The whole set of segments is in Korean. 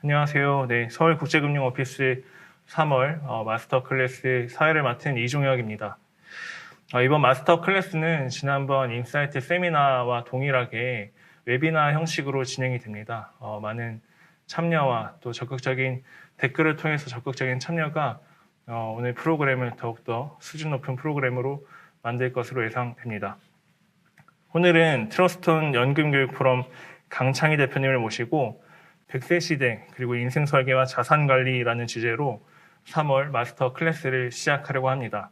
안녕하세요. 네, 서울국제금융오피스 3월 마스터 클래스 사회를 맡은 이종혁입니다. 이번 마스터 클래스는 지난번 인사이트 세미나와 동일하게 웨비나 형식으로 진행이 됩니다. 많은 참여와 또 적극적인 댓글을 통해서 적극적인 참여가 오늘 프로그램을 더욱더 수준 높은 프로그램으로 만들 것으로 예상됩니다. 오늘은 트러스트온 연금교육 포럼 강창희 대표님을 모시고 100세 시대 그리고 인생 설계와 자산 관리라는 주제로 3월 마스터 클래스를 시작하려고 합니다.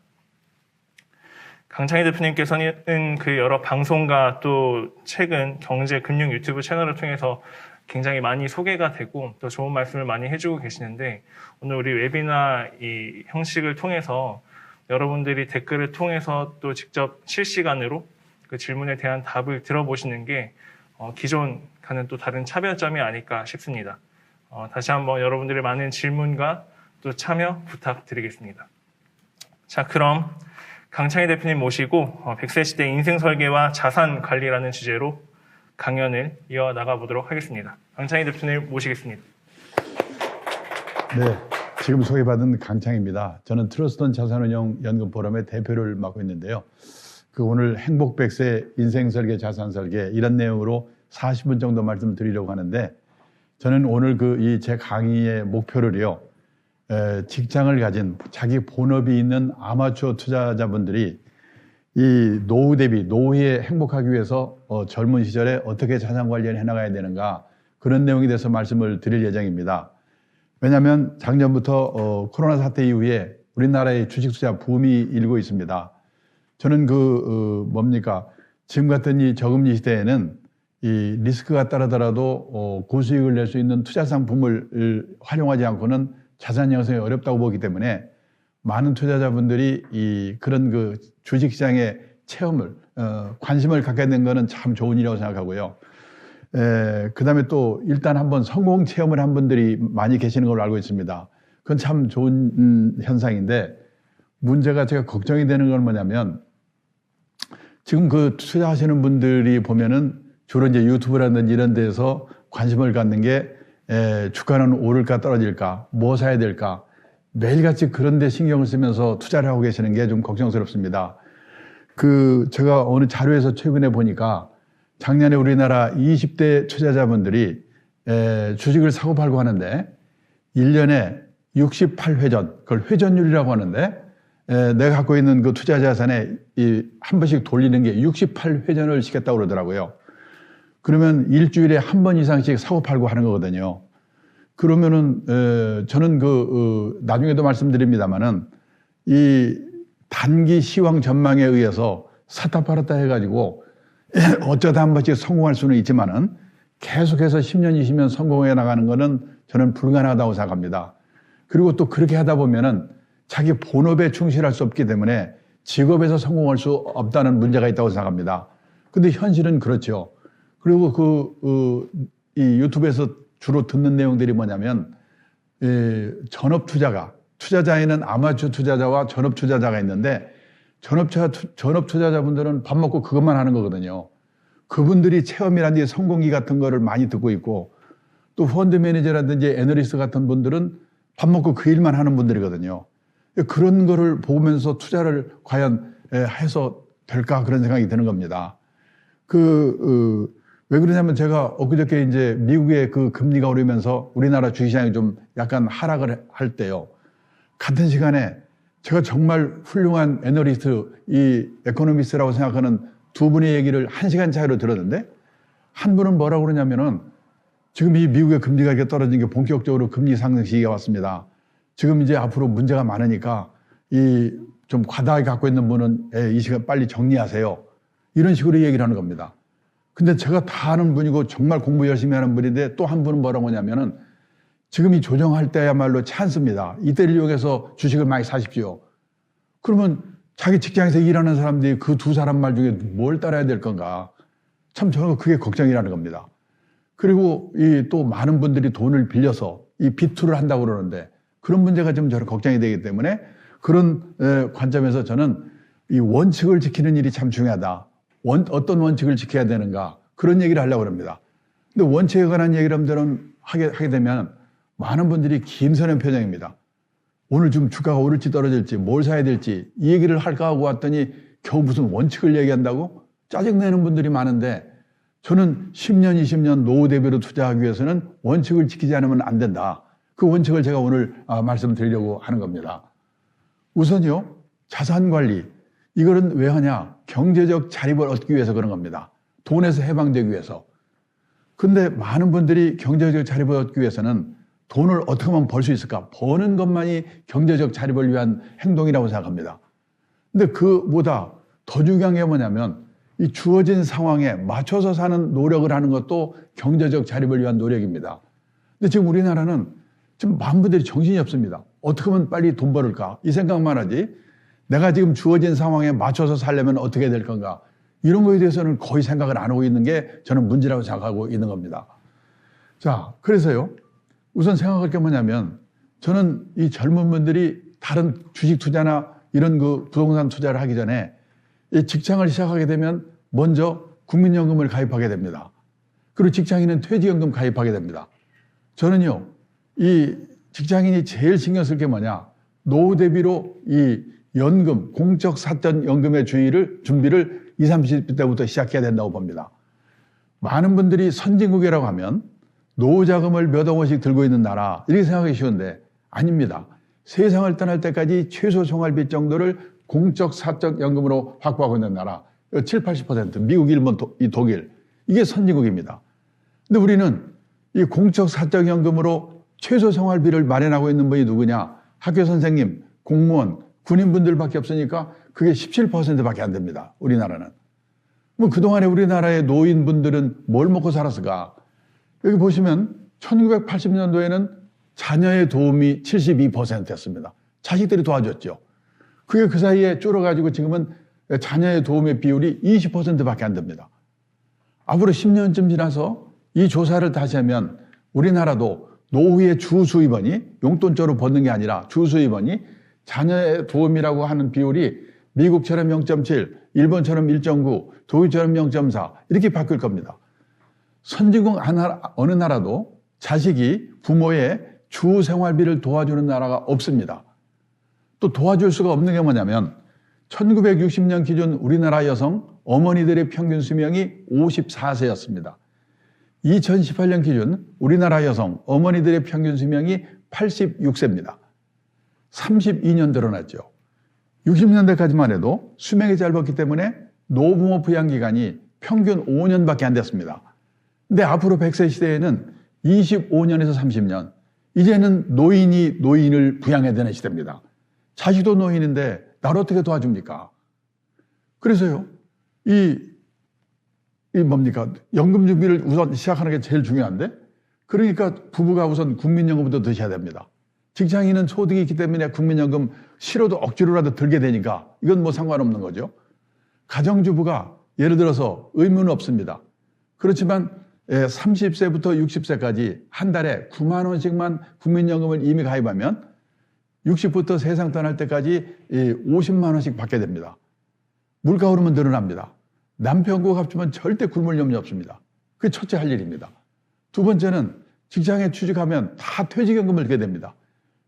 강창희 대표님께서는 그 여러 방송과 또 최근 경제 금융 유튜브 채널을 통해서 굉장히 많이 소개가 되고 또 좋은 말씀을 많이 해주고 계시는데 오늘 우리 웨비나 이 형식을 통해서 여러분들이 댓글을 통해서 또 직접 실시간으로 그 질문에 대한 답을 들어보시는 게 기존과는 또 다른 차별점이 아닐까 싶습니다. 다시 한번 여러분들의 많은 질문과 또 참여 부탁드리겠습니다. 자, 그럼 강창희 대표님 모시고 100세 시대 인생 설계와 자산 관리라는 주제로 강연을 이어나가 보도록 하겠습니다. 강창희 대표님 모시겠습니다. 네, 지금 소개받은 강창희입니다. 저는 트러스트온 자산운용 연금 포럼의 대표를 맡고 있는데요. 오늘 행복 100세 인생 설계 자산 설계 이런 내용으로 40분 정도 말씀드리려고 하는데 저는 오늘 제 강의의 목표를요. 직장을 가진 자기 본업이 있는 아마추어 투자자분들이 이 노후 대비 노후에 행복하기 위해서 젊은 시절에 어떻게 자산 관리를 해나가야 되는가 그런 내용에 대해서 말씀을 드릴 예정입니다. 왜냐하면 작년부터 코로나 사태 이후에 우리나라의 주식 투자 붐이 일고 있습니다. 저는 지금 같은 이 저금리 시대에는 이 리스크가 따르더라도 고수익을 낼 수 있는 투자 상품을 활용하지 않고는 자산 형성이 어렵다고 보기 때문에 많은 투자자분들이 그런 주식시장의 체험을, 관심을 갖게 된 것은 참 좋은 일이라고 생각하고요. 그 다음에 또 일단 한번 성공 체험을 한 분들이 많이 계시는 걸로 알고 있습니다. 그건 참 좋은 현상인데 문제가 제가 걱정이 되는 건 뭐냐면 지금 투자하시는 분들이 보면은 주로 이제 유튜브라든지 이런 데서 관심을 갖는 게 주가는 오를까 떨어질까, 뭐 사야 될까 매일같이 그런 데 신경을 쓰면서 투자를 하고 계시는 게 좀 걱정스럽습니다. 제가 어느 자료에서 최근에 보니까 작년에 우리나라 20대 투자자분들이 주식을 사고 팔고 하는데 1년에 68회전, 그걸 회전율이라고 하는데 내가 갖고 있는 그 투자 자산에 한 번씩 돌리는 게 68회전을 시켰다고 그러더라고요. 그러면 일주일에 한 번 이상씩 사고 팔고 하는 거거든요. 그러면은 저는 나중에도 말씀드립니다만은 이 단기 시황 전망에 의해서 샀다 팔았다 해가지고 어쩌다 한 번씩 성공할 수는 있지만은 계속해서 10년, 20년 성공해 나가는 거는 저는 불가능하다고 생각합니다. 그리고 또 그렇게 하다 보면은 자기 본업에 충실할 수 없기 때문에 직업에서 성공할 수 없다는 문제가 있다고 생각합니다. 근데 현실은 그렇죠. 그리고 이 유튜브에서 주로 듣는 내용들이 뭐냐면 전업 투자자에는 아마추어 투자자와 전업 투자자가 있는데 전업 투자자분들은 밥 먹고 그것만 하는 거거든요. 그분들이 체험이라든지 성공기 같은 거를 많이 듣고 있고 또 펀드 매니저라든지 애널리스트 같은 분들은 밥 먹고 그 일만 하는 분들이거든요. 그런 거를 보면서 투자를 과연 해서 될까 그런 생각이 드는 겁니다. 왜 그러냐면 제가 엊그저께 이제 미국의 금리가 오르면서 우리나라 주식시장이 좀 약간 하락을 할 때요. 같은 시간에 제가 정말 훌륭한 애널리스트, 이 에코노미스트라고 생각하는 두 분의 얘기를 1시간 차이로 들었는데 한 분은 뭐라고 그러냐면은 지금 이 미국의 금리가 이렇게 떨어진 게 본격적으로 금리 상승 시기가 왔습니다. 지금 이제 앞으로 문제가 많으니까 좀 과다하게 갖고 있는 분은 이 시간 빨리 정리하세요. 이런 식으로 얘기를 하는 겁니다. 근데 제가 다 아는 분이고 정말 공부 열심히 하는 분인데 또 한 분은 뭐라고 하냐면은 지금 이 조정할 때야말로 찬스입니다. 이때를 이용해서 주식을 많이 사십시오. 그러면 자기 직장에서 일하는 사람들이 그 두 사람 말 중에 뭘 따라야 될 건가? 참 저는 그게 걱정이라는 겁니다. 그리고 또 많은 분들이 돈을 빌려서 이 비투를 한다고 그러는데 그런 문제가 좀 저는 걱정이 되기 때문에 그런 관점에서 저는 이 원칙을 지키는 일이 참 중요하다. 어떤 원칙을 지켜야 되는가 그런 얘기를 하려고 합니다. 근데 원칙에 관한 얘기를 하게 되면 많은 분들이 김선영 표정입니다. 오늘 지금 주가가 오를지 떨어질지 뭘 사야 될지 이 얘기를 할까 하고 왔더니 겨우 무슨 원칙을 얘기한다고 짜증내는 분들이 많은데, 저는 10년, 20년 노후 대비로 투자하기 위해서는 원칙을 지키지 않으면 안 된다. 그 원칙을 제가 오늘 말씀드리려고 하는 겁니다. 우선요, 자산 관리. 이거는 왜 하냐? 경제적 자립을 얻기 위해서 그런 겁니다. 돈에서 해방되기 위해서. 근데 많은 분들이 경제적 자립을 얻기 위해서는 돈을 어떻게 하면 벌 수 있을까? 버는 것만이 경제적 자립을 위한 행동이라고 생각합니다. 근데 그보다 더 중요한 게 뭐냐면 이 주어진 상황에 맞춰서 사는 노력을 하는 것도 경제적 자립을 위한 노력입니다. 근데 지금 우리나라는 지금 많은 분들이 정신이 없습니다. 어떻게 하면 빨리 돈 벌을까? 이 생각만 하지. 내가 지금 주어진 상황에 맞춰서 살려면 어떻게 될 건가? 이런 거에 대해서는 거의 생각을 안 하고 있는 게 저는 문제라고 생각하고 있는 겁니다. 자, 그래서요. 우선 생각할 게 뭐냐면 저는 이 젊은 분들이 다른 주식 투자나 이런 그 부동산 투자를 하기 전에 이 직장을 시작하게 되면 먼저 국민연금을 가입하게 됩니다. 그리고 직장인은 퇴직연금 가입하게 됩니다. 저는요, 이 직장인이 제일 신경 쓸 게 뭐냐? 노후 대비로 이 연금, 공적 사적 연금의 준비를 20, 30대부터 시작해야 된다고 봅니다. 많은 분들이 선진국이라고 하면 노후 자금을 몇 억 원씩 들고 있는 나라 이렇게 생각하기 쉬운데 아닙니다. 세상을 떠날 때까지 최소 생활비 정도를 공적 사적 연금으로 확보하고 있는 나라 7, 80% 미국, 일본, 독일 이게 선진국입니다. 근데 우리는 이 공적 사적 연금으로 최소 생활비를 마련하고 있는 분이 누구냐? 학교 선생님, 공무원, 군인분들밖에 없으니까 그게 17%밖에 안 됩니다. 우리나라는. 뭐 그동안에 우리나라의 노인분들은 뭘 먹고 살았을까? 여기 보시면 1980년도에는 자녀의 도움이 72%였습니다. 자식들이 도와줬죠. 그게 그 사이에 줄어가지고 지금은 자녀의 도움의 비율이 20%밖에 안 됩니다. 앞으로 10년쯤 지나서 이 조사를 다시 하면 우리나라도 노후의 주 수입원이 용돈적으로 버는 게 아니라 주 수입원이 자녀의 도움이라고 하는 비율이 미국처럼 0.7, 일본처럼 1.9, 독일처럼 0.4 이렇게 바뀔 겁니다. 선진국 어느 나라도 자식이 부모의 주 생활비를 도와주는 나라가 없습니다. 또 도와줄 수가 없는 게 뭐냐면 1960년 기준 우리나라 여성 어머니들의 평균 수명이 54세였습니다. 2018년 기준 우리나라 여성 어머니들의 평균 수명이 86세입니다. 32년 늘어났죠. 60년대까지만 해도 수명이 짧았기 때문에 노부모 부양 기간이 평균 5년밖에 안 됐습니다. 근데 앞으로 100세 시대에는 25년에서 30년, 이제는 노인이 노인을 부양해야 되는 시대입니다. 자식도 노인인데 나를 어떻게 도와줍니까? 그래서요, 뭡니까? 연금 준비를 우선 시작하는 게 제일 중요한데, 그러니까 부부가 우선 국민연금부터 드셔야 됩니다. 직장인은 소득이 있기 때문에 국민연금 싫어도 억지로라도 들게 되니까 이건 뭐 상관없는 거죠. 가정주부가 예를 들어서 의무는 없습니다. 그렇지만 30세부터 60세까지 한 달에 9만 원씩만 국민연금을 이미 가입하면 60부터 세상 떠날 때까지 50만 원씩 받게 됩니다. 물가 오르면 늘어납니다. 남편과 합치면 절대 굶을 염려 없습니다. 그게 첫째 할 일입니다. 두 번째는 직장에 취직하면 다 퇴직연금을 들게 됩니다.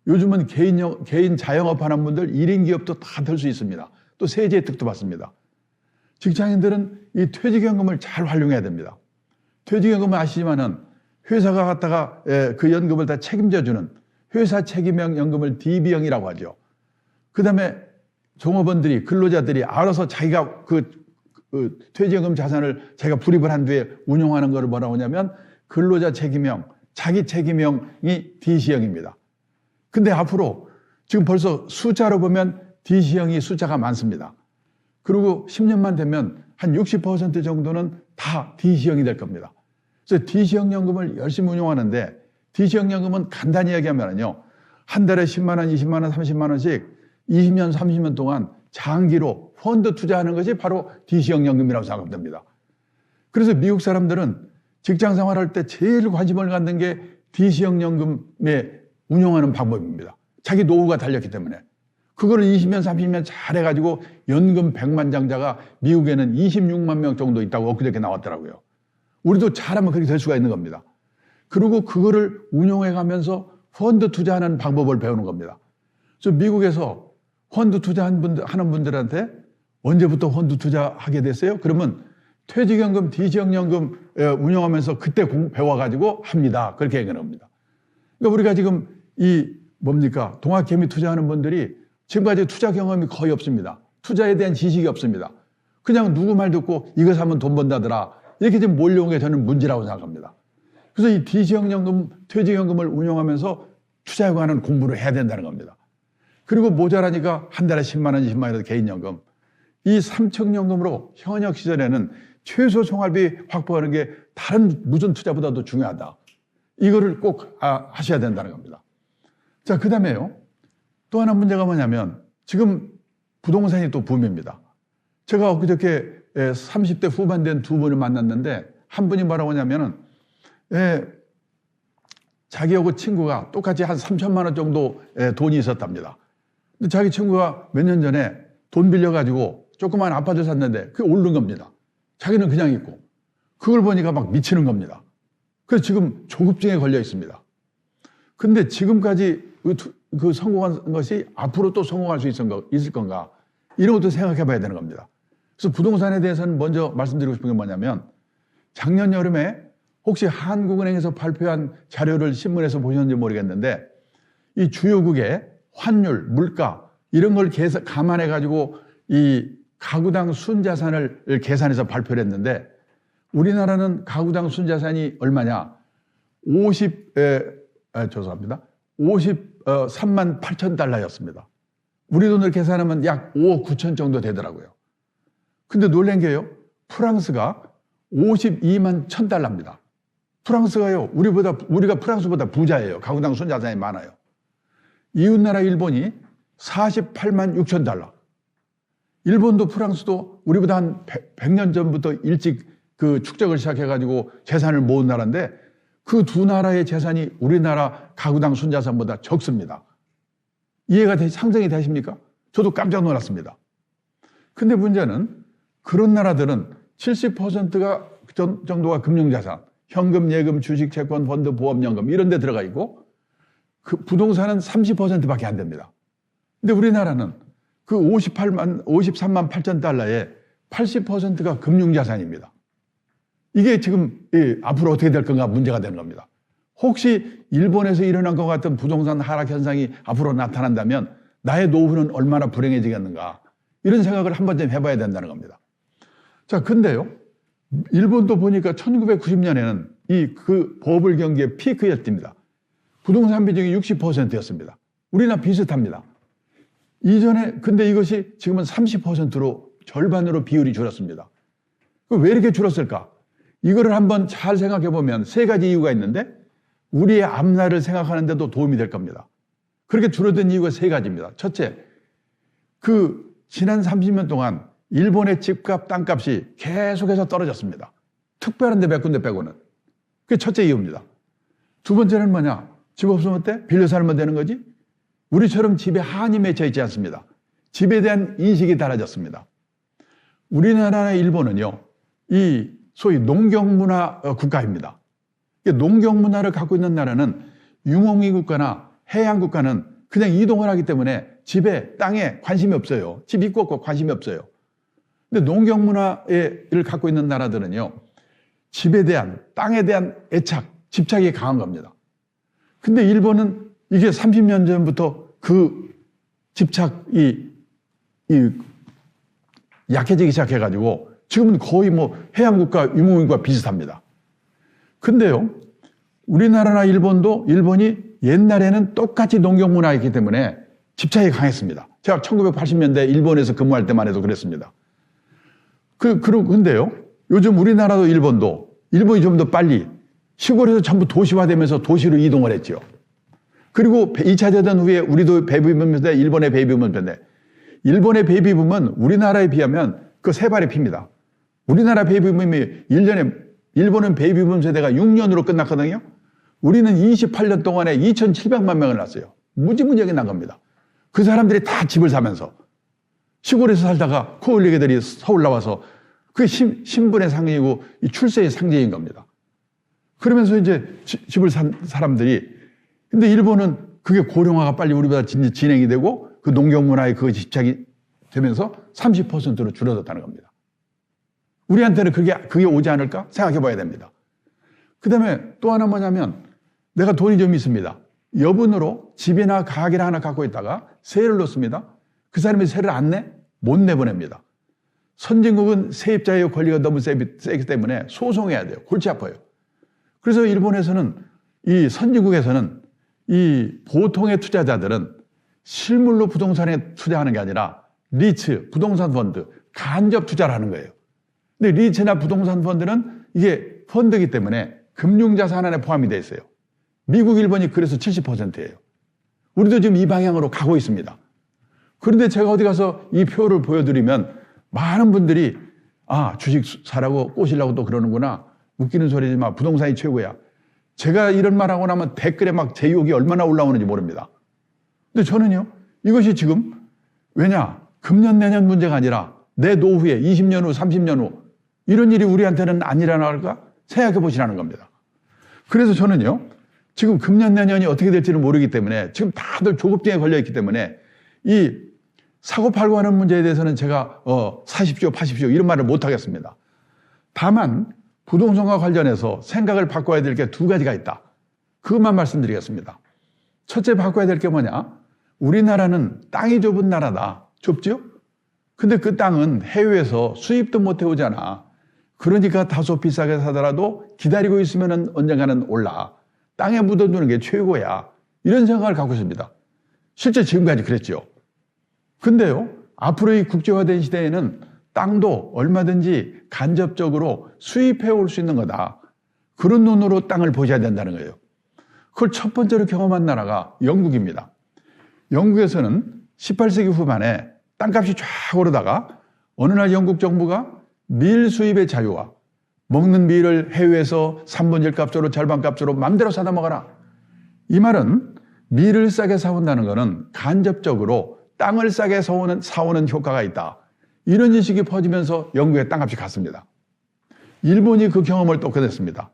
요즘은 개인 자영업 하는 분들 1인 기업도 다 들 수 있습니다. 또 세제 혜택도 받습니다. 직장인들은 이 퇴직연금을 잘 활용해야 됩니다. 퇴직연금은 아시지만은 회사가 갖다가 그 연금을 다 책임져주는 회사 책임형 연금을 DB형이라고 하죠. 그 다음에 종업원들이, 근로자들이 알아서 자기가 그 퇴직연금 자산을 자기가 불입을 한 뒤에 운용하는 걸 뭐라고 하냐면 근로자 책임형, 자기 책임형이 DC형입니다. 근데 앞으로 지금 벌써 숫자로 보면 DC형이 숫자가 많습니다. 그리고 10년만 되면 한 60% 정도는 다 DC형이 될 겁니다. 그래서 DC형 연금을 열심히 운용하는데 DC형 연금은 간단히 얘기하면요. 한 달에 10만 원, 20만 원, 30만 원씩 20년, 30년 동안 장기로 펀드 투자하는 것이 바로 DC형 연금이라고 생각하면 됩니다. 그래서 미국 사람들은 직장 생활할 때 제일 관심을 갖는 게 DC형 연금에 운용하는 방법입니다. 자기 노후가 달렸기 때문에. 그거를 20년, 30년 잘해가지고 연금 100만 장자가 미국에는 26만 명 정도 있다고 엊그저께 나왔더라고요. 우리도 잘하면 그렇게 될 수가 있는 겁니다. 그리고 그거를 운용해 가면서 펀드 투자하는 방법을 배우는 겁니다. 저 미국에서 펀드 투자하는 분들한테 언제부터 펀드 투자하게 됐어요? 그러면 퇴직연금, 퇴직연금 운영하면서 그때 배워가지고 합니다. 그렇게 얘기를 합니다. 그러니까 우리가 지금 동학개미 투자하는 분들이 지금까지 투자 경험이 거의 없습니다. 투자에 대한 지식이 없습니다. 그냥 누구 말 듣고 이거 사면 돈 번다더라. 이렇게 지금 몰려온 게 저는 문제라고 생각합니다. 그래서 이 퇴직연금, 퇴직연금을 운영하면서 투자에 관한 공부를 해야 된다는 겁니다. 그리고 모자라니까 한 달에 10만 원, 20만 원이라도 개인연금. 이 삼척연금으로 현역 시절에는 최소 생활비 확보하는 게 다른 무슨 투자보다도 중요하다. 이거를 꼭 하셔야 된다는 겁니다. 자, 그 다음에요. 또 하나 문제가 뭐냐면 지금 부동산이 또 붐입니다. 제가 엊그저께 30대 후반 된 두 분을 만났는데 한 분이 뭐라고 하냐면은 자기하고 친구가 똑같이 한 3천만 원 정도 돈이 있었답니다. 근데 자기 친구가 몇 년 전에 돈 빌려가지고 조그만 아파트 샀는데 그게 오른 겁니다. 자기는 그냥 있고. 그걸 보니까 막 미치는 겁니다. 그래서 지금 조급증에 걸려 있습니다. 근데 지금까지 그 성공한 것이 앞으로 또 성공할 수 있을 건가? 이런 것도 생각해 봐야 되는 겁니다. 그래서 부동산에 대해서는 먼저 말씀드리고 싶은 게 뭐냐면 작년 여름에 혹시 한국은행에서 발표한 자료를 신문에서 보셨는지 모르겠는데 이 주요국의 환율, 물가 이런 걸 감안해 가지고 이 가구당 순자산을 계산해서 발표를 했는데 우리나라는 가구당 순자산이 얼마냐? 53만 8천 달러였습니다. 우리 돈을 계산하면 약 5억 9천 정도 되더라고요. 근데 놀란 게요. 프랑스가 52만 1천 달러입니다. 프랑스가요. 우리가 프랑스보다 부자예요. 가구당 순자산이 많아요. 이웃나라 일본이 48만 6천 달러. 일본도 프랑스도 우리보다 한 100년 전부터 일찍 그 축적을 시작해가지고 재산을 모은 나라인데 그 두 나라의 재산이 우리나라 가구당 순자산보다 적습니다. 상상이 되십니까? 저도 깜짝 놀랐습니다. 근데 문제는 그런 나라들은 70%가 정도가 금융자산, 현금, 예금, 주식, 채권, 펀드, 보험연금 이런 데 들어가 있고 그 부동산은 30%밖에 안 됩니다. 근데 우리나라는 그 53만 8천 달러에 80%가 금융자산입니다. 이게 지금 앞으로 어떻게 될 건가 문제가 되는 겁니다. 혹시 일본에서 일어난 것 같은 부동산 하락 현상이 앞으로 나타난다면 나의 노후는 얼마나 불행해지겠는가 이런 생각을 한 번쯤 해봐야 된다는 겁니다. 자, 근데요. 일본도 보니까 1990년에는 그 버블 경기의 피크였습니다. 부동산 비중이 60%였습니다. 우리나라 비슷합니다. 이전에 근데 이것이 지금은 30%로 절반으로 비율이 줄었습니다. 왜 이렇게 줄었을까? 이거를 한번 잘 생각해 보면 세 가지 이유가 있는데 우리의 앞날을 생각하는 데도 도움이 될 겁니다. 그렇게 줄어든 이유가 세 가지입니다. 첫째, 지난 30년 동안 일본의 집값, 땅값이 계속해서 떨어졌습니다. 특별한 데 몇 군데 빼고는. 그게 첫째 이유입니다. 두 번째는 뭐냐? 집 없으면 어때? 빌려 살면 되는 거지? 우리처럼 집에 한이 맺혀 있지 않습니다. 집에 대한 인식이 달라졌습니다. 우리나라나 일본은요, 소위 농경문화 국가입니다. 농경문화를 갖고 있는 나라는 유목민 국가나 해양 국가는 그냥 이동을 하기 때문에 집에, 땅에 관심이 없어요. 집 있고 없고 관심이 없어요. 근데 농경문화를 갖고 있는 나라들은요, 집에 대한, 땅에 대한 애착, 집착이 강한 겁니다. 근데 일본은 이게 30년 전부터 그 집착이 약해지기 시작해가지고 지금은 거의 해양국가, 유목민국과 비슷합니다. 근데요, 우리나라나 일본이 옛날에는 똑같이 농경문화였기 때문에 집착이 강했습니다. 제가 1980년대 일본에서 근무할 때만 해도 그랬습니다. 근데요, 요즘 우리나라도 일본이 좀 더 빨리 시골에서 전부 도시화되면서 도시로 이동을 했죠. 그리고 2차 대전 후에 우리도 베이비붐 세대, 일본의 베이비붐 세대. 일본의 베이비붐은 우리나라에 비하면 그 세 발이 핍니다. 우리나라 베이비붐이 일본은 베이비붐 세대가 6년으로 끝났거든요. 우리는 28년 동안에 2,700만 명을 낳았어요. 무지무지하게 난 겁니다. 그 사람들이 다 집을 사면서 시골에서 살다가 코올리게들이 서울 나와서 그게 신분의 상징이고 출세의 상징인 겁니다. 그러면서 이제 집을 산 사람들이 근데 일본은 그게 고령화가 빨리 우리보다 진행이 되고 그 농경 문화에 그것이 집착이 되면서 30%로 줄어들었다는 겁니다. 우리한테는 그게 오지 않을까 생각해 봐야 됩니다. 그 다음에 또 하나 뭐냐면 내가 돈이 좀 있습니다. 여분으로 집이나 가게를 하나 갖고 있다가 세를 넣습니다. 그 사람이 세를 안 내? 못 내보냅니다. 선진국은 세입자의 권리가 너무 세기 때문에 소송해야 돼요. 골치 아파요. 그래서 일본에서는 이 선진국에서는 이 보통의 투자자들은 실물로 부동산에 투자하는 게 아니라 리츠, 부동산 펀드, 간접 투자를 하는 거예요. 근데 리츠나 부동산 펀드는 이게 펀드이기 때문에 금융자산 안에 포함이 되어 있어요. 미국, 일본이 그래서 70%예요. 우리도 지금 이 방향으로 가고 있습니다. 그런데 제가 어디 가서 이 표를 보여드리면 많은 분들이 주식 사라고 꼬시려고 또 그러는구나. 웃기는 소리지만 부동산이 최고야. 제가 이런 말하고 나면 댓글에 막 제 욕이 얼마나 올라오는지 모릅니다. 근데 저는요, 이것이 지금 왜냐? 금년 내년 문제가 아니라 내 노후에 20년 후, 30년 후 이런 일이 우리한테는 안 일어날까 생각해 보시라는 겁니다. 그래서 저는요, 지금 금년 내년이 어떻게 될지는 모르기 때문에 지금 다들 조급증에 걸려 있기 때문에 이 사고 팔고 하는 문제에 대해서는 제가 사십시오, 파십시오 이런 말을 못 하겠습니다. 다만 부동산과 관련해서 생각을 바꿔야 될 게 두 가지가 있다. 그것만 말씀드리겠습니다. 첫째 바꿔야 될 게 뭐냐? 우리나라는 땅이 좁은 나라다. 좁죠? 근데 그 땅은 해외에서 수입도 못 해오잖아. 그러니까 다소 비싸게 사더라도 기다리고 있으면 언젠가는 올라. 땅에 묻어두는 게 최고야. 이런 생각을 갖고 있습니다. 실제 지금까지 그랬죠. 근데요, 앞으로 이 국제화된 시대에는 땅도 얼마든지 간접적으로 수입해 올 수 있는 거다. 그런 눈으로 땅을 보셔야 된다는 거예요. 그걸 첫 번째로 경험한 나라가 영국입니다. 영국에서는 18세기 후반에 땅값이 쫙 오르다가 어느 날 영국 정부가 밀 수입의 자유와 먹는 밀을 해외에서 3분의 1 값으로 절반 값으로 마음대로 사다 먹어라. 이 말은 밀을 싸게 사온다는 것은 간접적으로 땅을 싸게 사오는 효과가 있다. 이런 인식이 퍼지면서 영국의 땅값이 갔습니다. 일본이 그 경험을 또 거뒀습니다.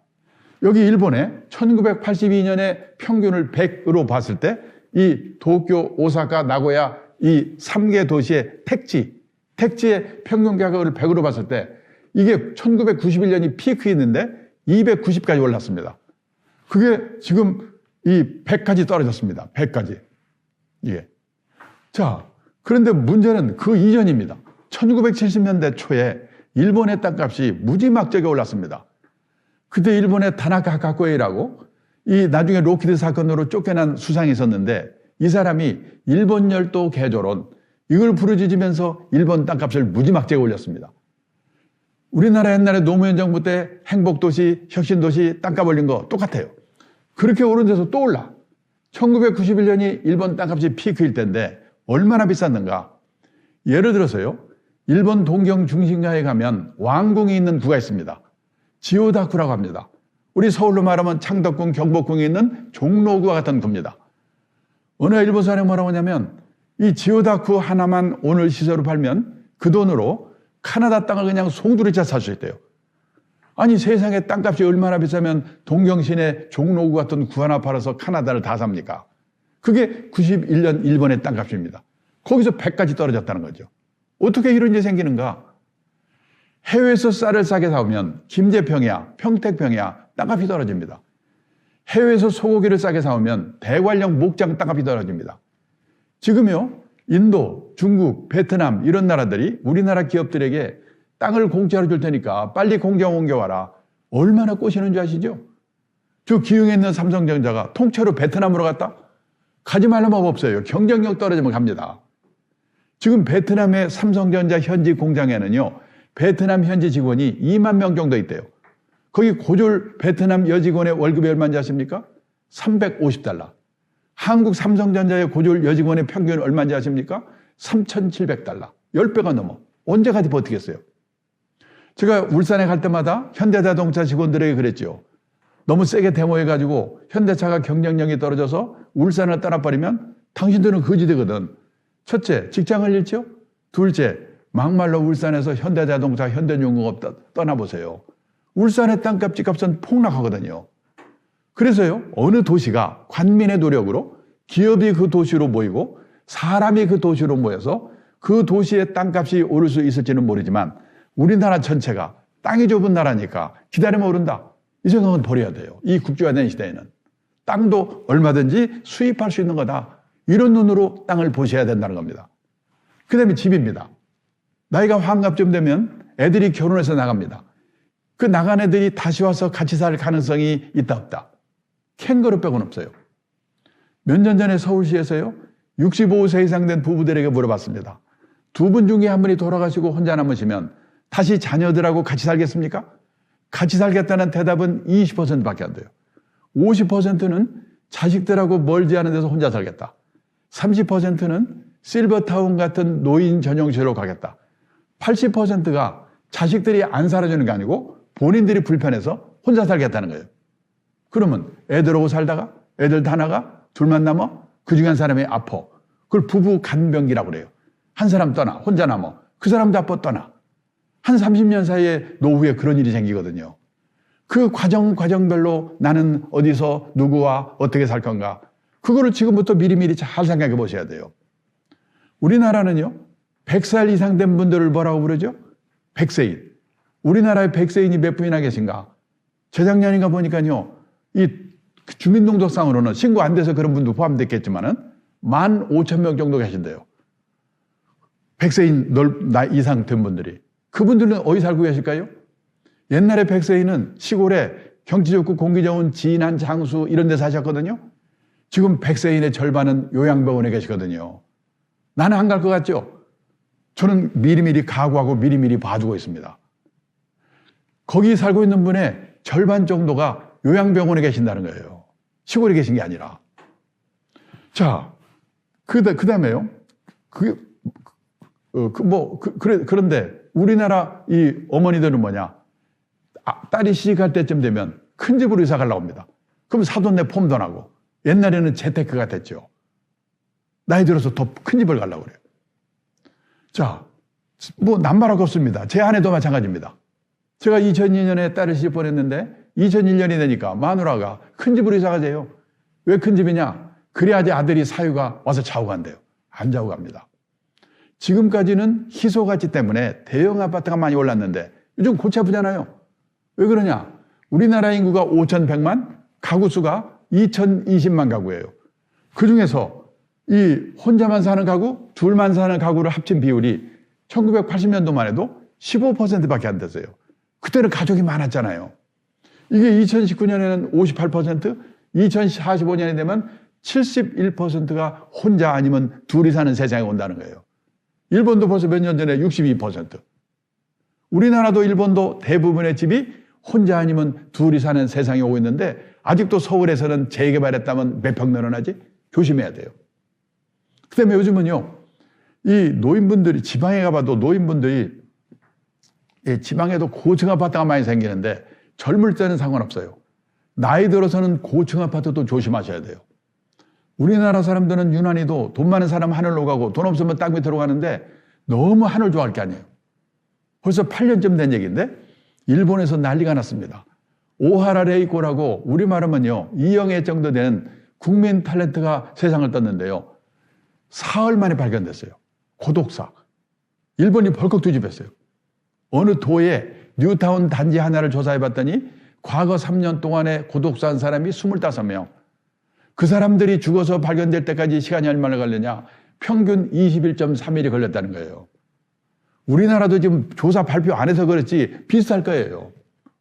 여기 일본에 1982년에 평균을 100으로 봤을 때 이 도쿄, 오사카, 나고야 이 3개 도시의 택지의 평균 가격을 100으로 봤을 때 이게 1991년이 피크였는데 290까지 올랐습니다. 그게 지금 이 100까지 떨어졌습니다. 100까지. 예. 자, 그런데 문제는 그 이전입니다. 1970년대 초에 일본의 땅값이 무지막지하게 올랐습니다. 그때 일본의 다나카 가코에이라고 이 나중에 로키드 사건으로 쫓겨난 수상이 있었는데 이 사람이 일본 열도 개조론 이걸 부르짖으면서 일본 땅값을 무지막지하게 올렸습니다. 우리나라 옛날에 노무현 정부 때 행복도시, 혁신도시 땅값 올린 거 똑같아요. 그렇게 오른 데서 또 올라. 1991년이 일본 땅값이 피크일 때인데 얼마나 비쌌는가. 예를 들어서요. 일본 동경 중심가에 가면 왕궁이 있는 구가 있습니다. 지오다쿠라고 합니다. 우리 서울로 말하면 창덕궁, 경복궁에 있는 종로구와 같은 구입니다. 어느 일본 사람이 뭐라고 하냐면 이 지오다쿠 하나만 오늘 시세로 팔면 그 돈으로 카나다 땅을 그냥 송두리째 살 수 있대요. 아니 세상에 땅값이 얼마나 비싸면 동경 시내 종로구 같은 구 하나 팔아서 카나다를 다 삽니까? 그게 91년 일본의 땅값입니다. 거기서 100까지 떨어졌다는 거죠. 어떻게 이런 일이 생기는가? 해외에서 쌀을 싸게 사오면 김제평야, 평택평야 땅값이 떨어집니다. 해외에서 소고기를 싸게 사오면 대관령 목장 땅값이 떨어집니다. 지금요, 인도, 중국, 베트남 이런 나라들이 우리나라 기업들에게 땅을 공짜로 줄 테니까 빨리 공장 옮겨와라. 얼마나 꼬시는 줄 아시죠? 저 기흥에 있는 삼성전자가 통째로 베트남으로 갔다? 가지 말란 법 없어요. 경쟁력 떨어지면 갑니다. 지금 베트남의 삼성전자 현지 공장에는요, 베트남 현지 직원이 2만 명 정도 있대요. 거기 고졸 베트남 여직원의 월급이 얼마인지 아십니까? 350달러. 한국 삼성전자의 고졸 여직원의 평균 얼마인지 아십니까? 3,700달러. 10배가 넘어. 언제까지 버티겠어요? 제가 울산에 갈 때마다 현대자동차 직원들에게 그랬죠. 너무 세게 데모해가지고 현대차가 경쟁력이 떨어져서 울산을 떠나버리면 당신들은 거지되거든. 첫째, 직장을 잃죠? 둘째, 막말로 울산에서 현대자동차, 현대중공업 떠나보세요. 울산의 땅값, 집값은 폭락하거든요. 그래서요, 어느 도시가 관민의 노력으로 기업이 그 도시로 모이고 사람이 그 도시로 모여서 그 도시의 땅값이 오를 수 있을지는 모르지만 우리나라 전체가 땅이 좁은 나라니까 기다리면 오른다. 이 생각은 버려야 돼요. 이 국제화된 시대에는. 땅도 얼마든지 수입할 수 있는 거다. 이런 눈으로 땅을 보셔야 된다는 겁니다. 그 다음에 집입니다. 나이가 환갑쯤 되면 애들이 결혼해서 나갑니다. 그 나간 애들이 다시 와서 같이 살 가능성이 있다 없다. 캥거루 빼고는 없어요. 몇 년 전에 서울시에서요, 65세 이상 된 부부들에게 물어봤습니다. 두 분 중에 한 분이 돌아가시고 혼자 남으시면 다시 자녀들하고 같이 살겠습니까? 같이 살겠다는 대답은 20%밖에 안 돼요. 50%는 자식들하고 멀지 않은 데서 혼자 살겠다. 30%는 실버타운 같은 노인 전용시로 가겠다. 80%가 자식들이 안 살아주는 게 아니고 본인들이 불편해서 혼자 살겠다는 거예요. 그러면 애들하고 살다가 애들 다 나가 둘만 남아 그 중에 한 사람이 아파. 그걸 부부 간병기라고 그래요. 한 사람 떠나 혼자 남아 그 사람도 아파 떠나. 한 30년 사이에 노후에 그런 일이 생기거든요. 그 과정별로 나는 어디서 누구와 어떻게 살 건가. 그거를 지금부터 미리미리 잘 생각해 보셔야 돼요. 우리나라는요, 100살 이상 된 분들을 뭐라고 부르죠? 100세인. 우리나라에 100세인이 몇 분이나 계신가? 재작년인가 보니까요, 이 주민등록상으로는 신고 안 돼서 그런 분도 포함됐겠지만은 15,000명 정도 계신대요. 100세인 이상 된 분들이. 그분들은 어디 살고 계실까요? 옛날에 100세인은 시골에 경치 좋고 공기 좋은 진안, 장수 이런 데 사셨거든요. 지금 100세인의 절반은 요양병원에 계시거든요. 나는 안 갈 것 같죠? 저는 미리미리 각오하고 미리미리 봐주고 있습니다. 거기 살고 있는 분의 절반 정도가 요양병원에 계신다는 거예요. 시골에 계신 게 아니라. 자, 그 다음에요. 그런데 우리나라 이 어머니들은 뭐냐. 딸이 시집갈 때쯤 되면 큰 집으로 이사 가려고 합니다. 그럼 사돈 내 폼도 나고. 옛날에는 재테크가 됐죠. 나이 들어서 더 큰 집을 가려고 그래요. 자, 뭐 남발할 거 없습니다. 제 아내도 마찬가지입니다. 제가 2002년에 딸을 시집 보냈는데 2001년이 되니까 마누라가 큰 집으로 이사 가세요. 왜 큰 집이냐? 그래야지 아들이 사유가 와서 자고 간대요. 안 자고 갑니다. 지금까지는 희소가치 때문에 대형 아파트가 많이 올랐는데 요즘 골치 아프잖아요. 왜 그러냐? 우리나라 인구가 5,100만, 가구 수가 2,020만 가구예요. 그 중에서 이 혼자만 사는 가구, 둘만 사는 가구를 합친 비율이 1980년도만 해도 15%밖에 안 됐어요. 그때는 가족이 많았잖아요. 이게 2019년에는 58%, 2045년이 되면 71%가 혼자 아니면 둘이 사는 세상에 온다는 거예요. 일본도 벌써 몇 년 전에 62%. 우리나라도 일본도 대부분의 집이 혼자 아니면 둘이 사는 세상에 오고 있는데 아직도 서울에서는 재개발했다면 몇 평 늘어나지? 조심해야 돼요. 그 다음에 요즘은요, 이 노인분들이 지방에 가봐도 노인분들이 지방에도 고층 아파트가 많이 생기는데 젊을 때는 상관없어요. 나이 들어서는 고층 아파트도 조심하셔야 돼요. 우리나라 사람들은 유난히도 돈 많은 사람 하늘로 가고 돈 없으면 땅 밑으로 가는데 너무 하늘 좋아할 게 아니에요. 벌써 8년쯤 된 얘기인데 일본에서 난리가 났습니다. 오하라 레이코라고 우리말하면요, 이영애 정도 되는 국민 탤런트가 세상을 떴는데요. 사흘 만에 발견됐어요. 고독사. 일본이 벌컥 뒤집혔어요. 어느 도에 뉴타운 단지 하나를 조사해봤더니 과거 3년 동안에 고독사한 사람이 25명. 그 사람들이 죽어서 발견될 때까지 시간이 얼마나 걸렸냐? 평균 21.3일이 걸렸다는 거예요. 우리나라도 지금 조사 발표 안 해서 그렇지 비슷할 거예요.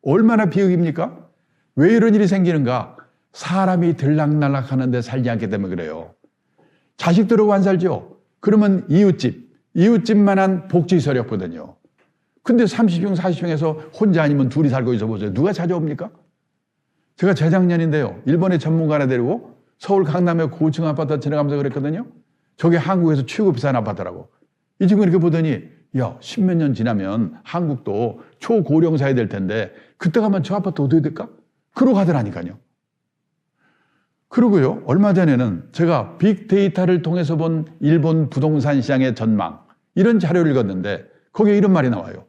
얼마나 비극입니까? 왜 이런 일이 생기는가? 사람이 들락날락 하는데 살지 않기 때문에 그래요. 자식들하고 안 살죠? 그러면 이웃집만한 복지시설이 없거든요. 근데 30평, 40평에서 혼자 아니면 둘이 살고 있어 보세요. 누가 찾아옵니까? 제가 재작년인데요, 일본의 전문가 하나 데리고 서울 강남의 고층 아파트 지나가면서 그랬거든요. 저게 한국에서 최고 비싼 아파트라고. 이 친구 이렇게 보더니, 야, 10몇 년 지나면 한국도 초고령 사회 될 텐데 그때 가면 저 아파트 어떻게 될까? 그러고 가더라니까요. 그리고요, 얼마 전에는 제가 빅데이터를 통해서 본 일본 부동산 시장의 전망, 이런 자료를 읽었는데 거기에 이런 말이 나와요.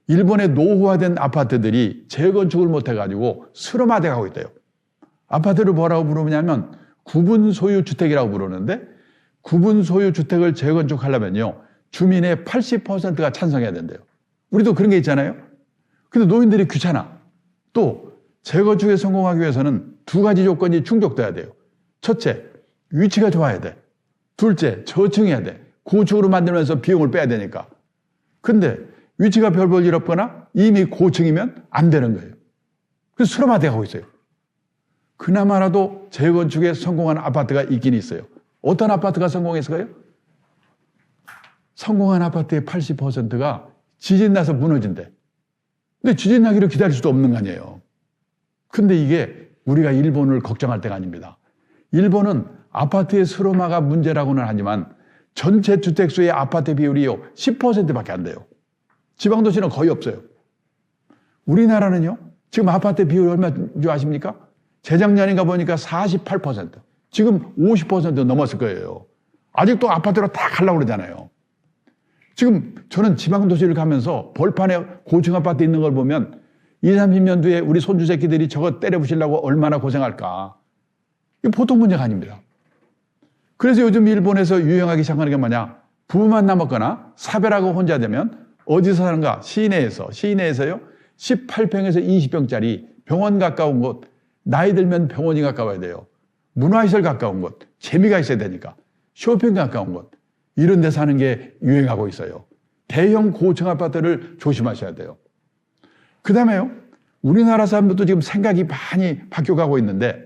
일본의 노후화된 아파트들이 재건축을 못해가지고 슬럼화돼 가고 있대요. 아파트를 뭐라고 부르냐면 구분 소유 주택이라고 부르는데, 구분 소유 주택을 재건축하려면요, 주민의 80%가 찬성해야 된대요. 우리도 그런 게 있잖아요. 근데 노인들이 귀찮아. 또 재건축에 성공하기 위해서는 두 가지 조건이 충족돼야 돼요. 첫째, 위치가 좋아야 돼. 둘째, 저층해야 돼. 고층으로 만들면서 비용을 빼야 되니까. 근데 위치가 별 볼 일 없거나 이미 고층이면 안 되는 거예요. 그래서 수렴화돼 가고 있어요. 그나마라도 재건축에 성공한 아파트가 있긴 있어요. 어떤 아파트가 성공했을까요? 성공한 아파트의 80%가 지진 나서 무너진대. 근데 지진 나기를 기다릴 수도 없는 거 아니에요. 근데 이게 우리가 일본을 걱정할 때가 아닙니다. 일본은 아파트의 수렴화가 문제라고는 하지만 전체 주택수의 아파트 비율이요 10%밖에 안 돼요. 지방도시는 거의 없어요. 우리나라는요, 지금 아파트 비율이 얼마인 줄 아십니까? 재작년인가 보니까 48%, 지금 50% 넘었을 거예요. 아직도 아파트로 다 가려고 그러잖아요. 지금 저는 지방도시를 가면서 벌판에 고층 아파트 있는 걸 보면 20, 30년 뒤에 우리 손주 새끼들이 저거 때려 부시려고 얼마나 고생할까. 이거 보통 문제가 아닙니다. 그래서 요즘 일본에서 유행하기 시작하는 게 뭐냐? 부부만 남았거나 사별하고 혼자 되면 어디서 사는가? 시내에서요 18평에서 20평짜리 병원 가까운 곳, 나이 들면 병원이 가까워야 돼요. 문화시설 가까운 곳, 재미가 있어야 되니까 쇼핑 가까운 곳, 이런 데 사는 게 유행하고 있어요. 대형 고층 아파트를 조심하셔야 돼요. 그 다음에요, 우리나라 사람들도 지금 생각이 많이 바뀌어가고 있는데,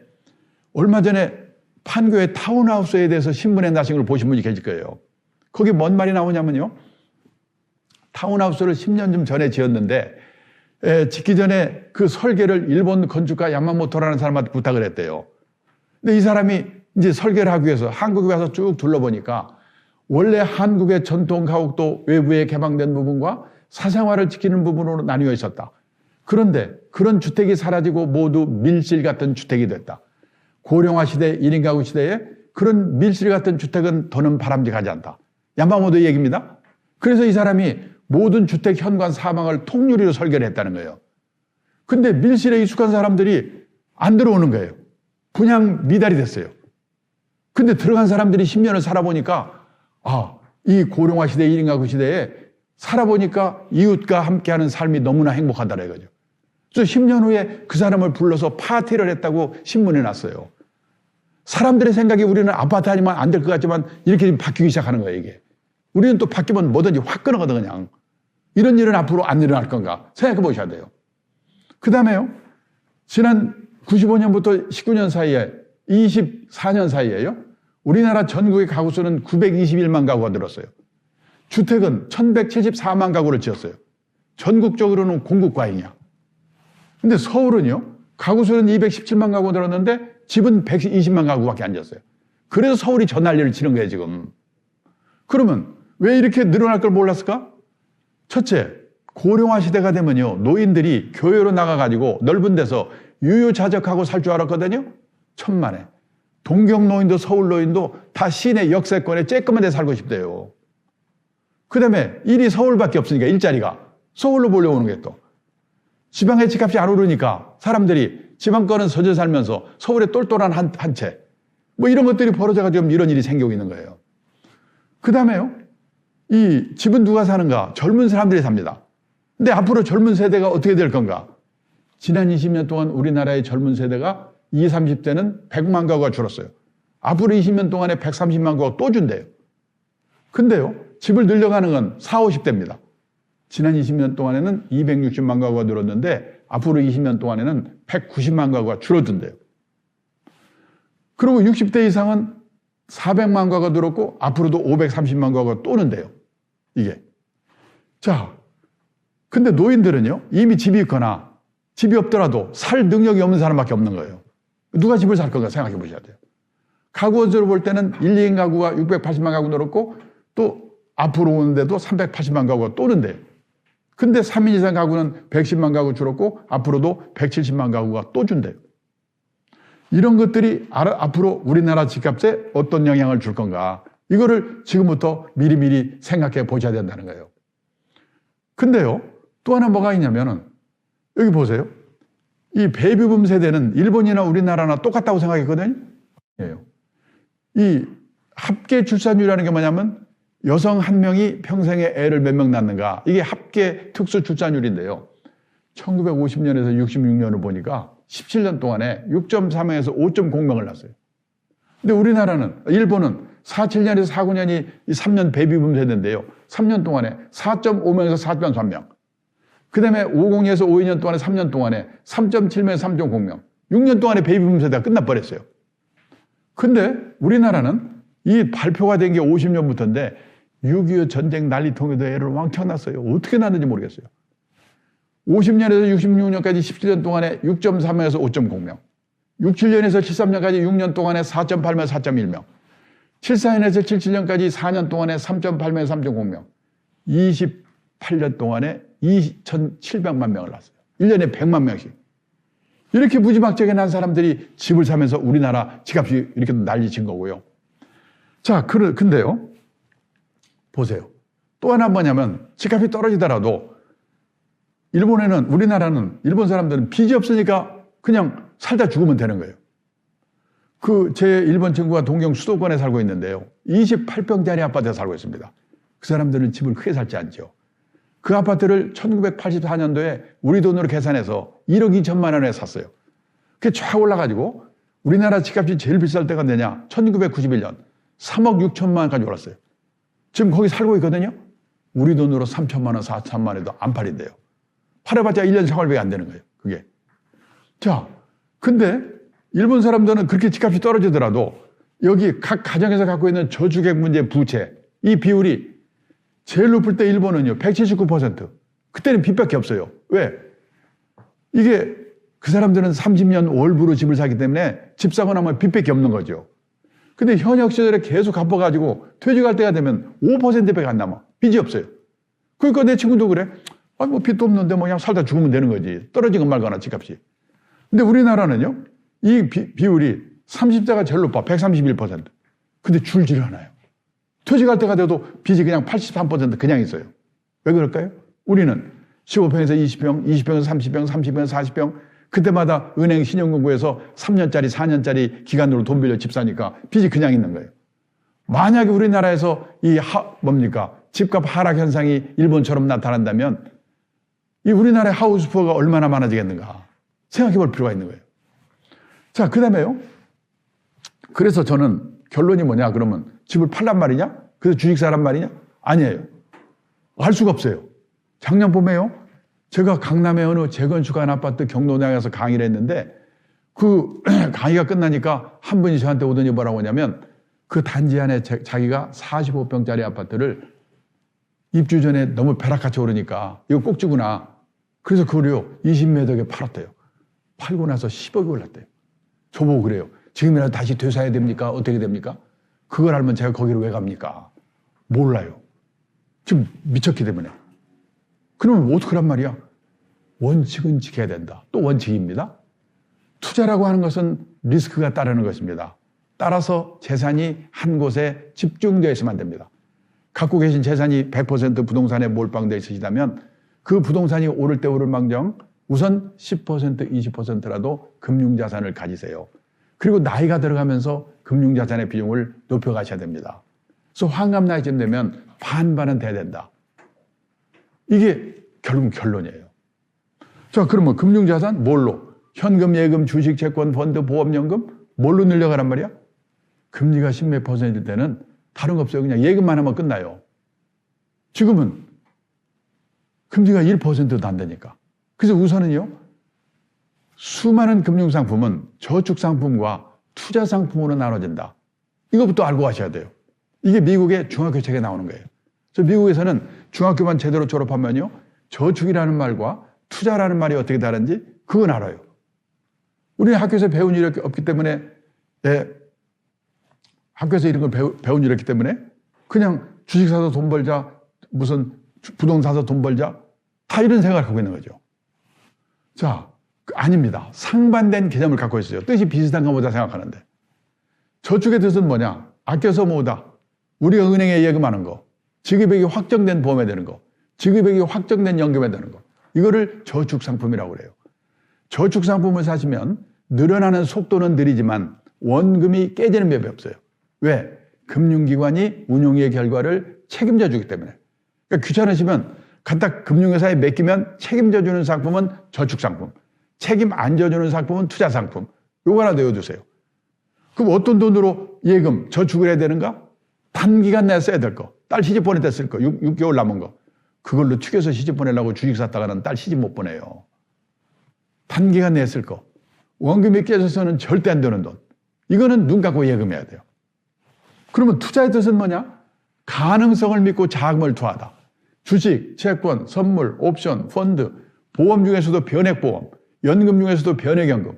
얼마 전에 판교의 타운하우스에 대해서 신문에 나신 걸 보신 분이 계실 거예요. 거기 뭔 말이 나오냐면요, 타운하우스를 10년쯤 전에 지었는데 짓기 전에 그 설계를 일본 건축가 야마모토라는 사람한테 부탁을 했대요. 근데 이 사람이 이제 설계를 하기 위해서 한국에 와서 쭉 둘러보니까 원래 한국의 전통 가옥도 외부에 개방된 부분과 사생활을 지키는 부분으로 나뉘어 있었다. 그런데 그런 주택이 사라지고 모두 밀실 같은 주택이 됐다. 고령화 시대, 1인 가구 시대에 그런 밀실 같은 주택은 더는 바람직하지 않다. 야마모토의 얘기입니다. 그래서 이 사람이 모든 주택 현관 사방을 통유리로 설계를 했다는 거예요. 근데 밀실에 익숙한 사람들이 안 들어오는 거예요. 분양 미달이 됐어요. 근데 들어간 사람들이 10년을 살아보니까 이 고령화 시대, 1인 가구 시대에 살아보니까 이웃과 함께하는 삶이 너무나 행복하다는 거죠. 그래서 10년 후에 그 사람을 불러서 파티를 했다고 신문에 났어요. 사람들의 생각이 우리는 아파트 아니면 안 될 것 같지만 이렇게 좀 바뀌기 시작하는 거예요, 이게. 우리는 또 바뀌면 뭐든지 확 끊어거든, 그냥. 이런 일은 앞으로 안 일어날 건가 생각해 보셔야 돼요. 그 다음에요, 지난 95년부터 19년 사이에 24년 사이에요, 우리나라 전국의 가구 수는 921만 가구가 늘었어요. 주택은 1174만 가구를 지었어요. 전국적으로는 공급과잉이야. 근데 서울은요, 가구 수는 217만 가구 늘었는데 집은 120만 가구밖에 안 지었어요. 그래서 서울이 저 난리를 치는 거예요, 지금. 그러면 왜 이렇게 늘어날 걸 몰랐을까? 첫째, 고령화 시대가 되면요, 노인들이 교외로 나가가지고 넓은 데서 유유자적하고 살 줄 알았거든요. 천만에. 동경 노인도 서울 노인도 다 시내 역세권에 쬐끄만 데 살고 싶대요. 그 다음에 일이 서울밖에 없으니까, 일자리가 서울로 몰려오는 게 또. 지방의 집값이 안 오르니까 사람들이 지방 거는 서져 살면서 서울에 똘똘한 한 채, 뭐 이런 것들이 벌어져가지고 이런 일이 생기고 있는 거예요. 그 다음에요, 이 집은 누가 사는가? 젊은 사람들이 삽니다. 근데 앞으로 젊은 세대가 어떻게 될 건가? 지난 20년 동안 우리나라의 젊은 세대가 20, 30대는 100만 가구가 줄었어요. 앞으로 20년 동안에 130만 가구가 또 준대요. 근데요, 집을 늘려가는 건 40, 50대입니다. 지난 20년 동안에는 260만 가구가 늘었는데 앞으로 20년 동안에는 190만 가구가 줄어든대요. 그리고 60대 이상은 400만 가구가 늘었고 앞으로도 530만 가구가 또 는데요, 이게. 자, 근데 노인들은요, 이미 집이 있거나 집이 없더라도 살 능력이 없는 사람밖에 없는 거예요. 누가 집을 살 건가 생각해 보셔야 돼요. 가구 원수로 볼 때는 1, 2인 가구가 680만 가구 늘었고 또 앞으로 오는데도 380만 가구가 또 는데요. 근데 3인 이상 가구는 110만 가구 줄었고 앞으로도 170만 가구가 또 준대요. 이런 것들이 앞으로 우리나라 집값에 어떤 영향을 줄 건가, 이거를 지금부터 미리미리 생각해 보셔야 된다는 거예요. 근데요, 또 하나 뭐가 있냐면은, 여기 보세요. 이 베이비붐 세대는 일본이나 우리나라나 똑같다고 생각했거든요. 이 합계 출산율이라는 게 뭐냐면 여성 한 명이 평생에 애를 몇 명 낳는가. 이게 합계 특수 출산율인데요. 1950년에서 66년을 보니까 17년 동안에 6.3명에서 5.0명을 낳았어요. 근데 일본은 47년에서 49년이 3년 베이비붐 세대인데요. 3년 동안에 4.5명에서 4.3명. 그 다음에 50에서 52년 동안에 3년 동안에 3.7명에서 3.0명. 6년 동안에 베이비붐 세대가 끝나버렸어요. 근데 우리나라는 이 발표가 된 게 50년부터인데 6.25 전쟁 난리통에도 애를 왕창 낳았어요. 어떻게 낳는지 모르겠어요. 50년에서 66년까지 17년 동안에 6.3명에서 5.0명. 67년에서 73년까지 6년 동안에 4.8명, 4.1명. 74년에서 77년까지 4년 동안에 3.8명, 3.0명. 28년 동안에 2,700만 명을 낳았어요. 1년에 100만 명씩. 이렇게 무지막지하게 난 사람들이 집을 사면서 우리나라 집값이 이렇게 난리친 거고요. 자, 근데요. 보세요. 또 하나 뭐냐면 집값이 떨어지더라도 우리나라는 일본 사람들은 빚이 없으니까 그냥 살다 죽으면 되는 거예요. 제 일본 친구가 동경 수도권에 살고 있는데요. 28평짜리 아파트에 살고 있습니다. 그 사람들은 집을 크게 살지 않죠. 그 아파트를 1984년도에 우리 돈으로 계산해서 1억 2천만 원에 샀어요. 그게 쫙 올라가지고 우리나라 집값이 제일 비쌀 때가 언제냐? 1991년 3억 6천만 원까지 올랐어요. 지금 거기 살고 있거든요. 우리 돈으로 3천만 원, 4천만 원에도 안 팔린대요. 팔아봤자 1년 생활비가 안 되는 거예요. 그게. 자, 근데 일본 사람들은 그렇게 집값이 떨어지더라도 여기 각 가정에서 갖고 있는 저주택 문제 부채 이 비율이 제일 높을 때 일본은요 179%. 그때는 빚밖에 없어요. 왜? 이게 그 사람들은 30년 월부로 집을 사기 때문에 집 사고 나면 빚밖에 없는 거죠. 근데 현역 시절에 계속 갚아가지고 퇴직할 때가 되면 5%밖에 안 남아. 빚이 없어요. 그러니까 내 친구도 그래. 뭐 빚도 없는데 뭐 그냥 살다 죽으면 되는 거지. 떨어지건 말거나 집값이. 근데 우리나라는요. 이 비율이 30대가 제일 높아. 131%. 근데 줄질 않아요. 퇴직할 때가 돼도 빚이 그냥 83% 그냥 있어요. 왜 그럴까요? 우리는 15평에서 20평, 20평에서 30평, 30평에서 40평 그때마다 은행 신용금고에서 3년짜리, 4년짜리 기간으로 돈 빌려 집 사니까 빚이 그냥 있는 거예요. 만약에 우리나라에서 집값 하락 현상이 일본처럼 나타난다면 이 우리나라의 하우스푸어가 얼마나 많아지겠는가 생각해 볼 필요가 있는 거예요. 자, 그 다음에요. 그래서 저는 결론이 뭐냐 그러면 집을 팔란 말이냐? 그래서 주식 사란 말이냐? 아니에요. 알 수가 없어요. 작년 봄에요. 제가 강남의 어느 재건축한 아파트 경로당에 가서 강의를 했는데 그 강의가 끝나니까 한 분이 저한테 오더니 뭐라고 하냐면 그 단지 안에 자기가 45평짜리 아파트를 입주 전에 너무 벼락같이 오르니까 이거 꼭지구나. 그래서 그거를요 20매덕에 팔았대요. 팔고 나서 10억이 올랐대요. 저보고 그래요. 지금이라도 다시 되사야 됩니까? 어떻게 됩니까? 그걸 알면 제가 거기를 왜 갑니까? 몰라요. 지금 미쳤기 때문에. 그러면 어떡하란 말이야? 원칙은 지켜야 된다. 또 원칙입니다. 투자라고 하는 것은 리스크가 따르는 것입니다. 따라서 재산이 한 곳에 집중되어 있으면 안 됩니다. 갖고 계신 재산이 100% 부동산에 몰빵되어 있으시다면 그 부동산이 오를 때 오를 망정 우선 10%, 20%라도 금융자산을 가지세요. 그리고 나이가 들어가면서 금융자산의 비용을 높여가셔야 됩니다. 그래서 환갑 나이쯤 되면 반반은 돼야 된다. 이게 결국 결론이에요. 자, 그러면 금융자산 뭘로? 현금, 예금, 주식, 채권, 펀드, 보험연금 뭘로 늘려가란 말이야? 금리가 10몇 %일 때는 다른 거 없어요. 그냥 예금만 하면 끝나요. 지금은 금리가 1%도 안 되니까. 그래서 우선은요. 수많은 금융상품은 저축상품과 투자상품으로 나눠진다. 이것부터 알고 가셔야 돼요. 이게 미국의 중학교 책에 나오는 거예요. 그래서 미국에서는 중학교만 제대로 졸업하면요. 저축이라는 말과 투자라는 말이 어떻게 다른지 그건 알아요. 우리는 학교에서 배운 일이 없기 때문에 학교에서 이런 걸 배운 일이 없기 때문에 그냥 주식 사서 돈 벌자 무슨 부동산 사서 돈 벌자 다 이런 생각을 하고 있는 거죠. 자, 아닙니다. 상반된 개념을 갖고 있어요. 뜻이 비슷한 것보다 생각하는데. 저축의 뜻은 뭐냐? 아껴서 모으다. 우리가 은행에 예금하는 거. 지급액이 확정된 보험에 되는 거. 지급액이 확정된 연금에 되는 거. 이거를 저축상품이라고 그래요. 저축상품을 사시면 늘어나는 속도는 느리지만 원금이 깨지는 법이 없어요. 왜? 금융기관이 운용의 결과를 책임져 주기 때문에. 그러니까 귀찮으시면 갖다 금융회사에 맡기면 책임져 주는 상품은 저축상품, 책임 안 져주는 상품은 투자상품. 요거 하나 내어주세요. 그럼 어떤 돈으로 예금, 저축을 해야 되는가? 단기간 내에 써야 될 거. 딸 시집 보낼 때 쓸 거. 6개월 남은 거. 그걸로 튀겨서 시집 보내려고 주식 샀다가는 딸 시집 못 보내요. 단기간 내에 쓸 거. 원금이 깨져서는 절대 안 되는 돈. 이거는 눈 감고 예금해야 돼요. 그러면 투자의 뜻은 뭐냐? 가능성을 믿고 자금을 투하하다. 주식, 채권, 선물, 옵션, 펀드, 보험 중에서도 변액보험, 연금 중에서도 변액연금.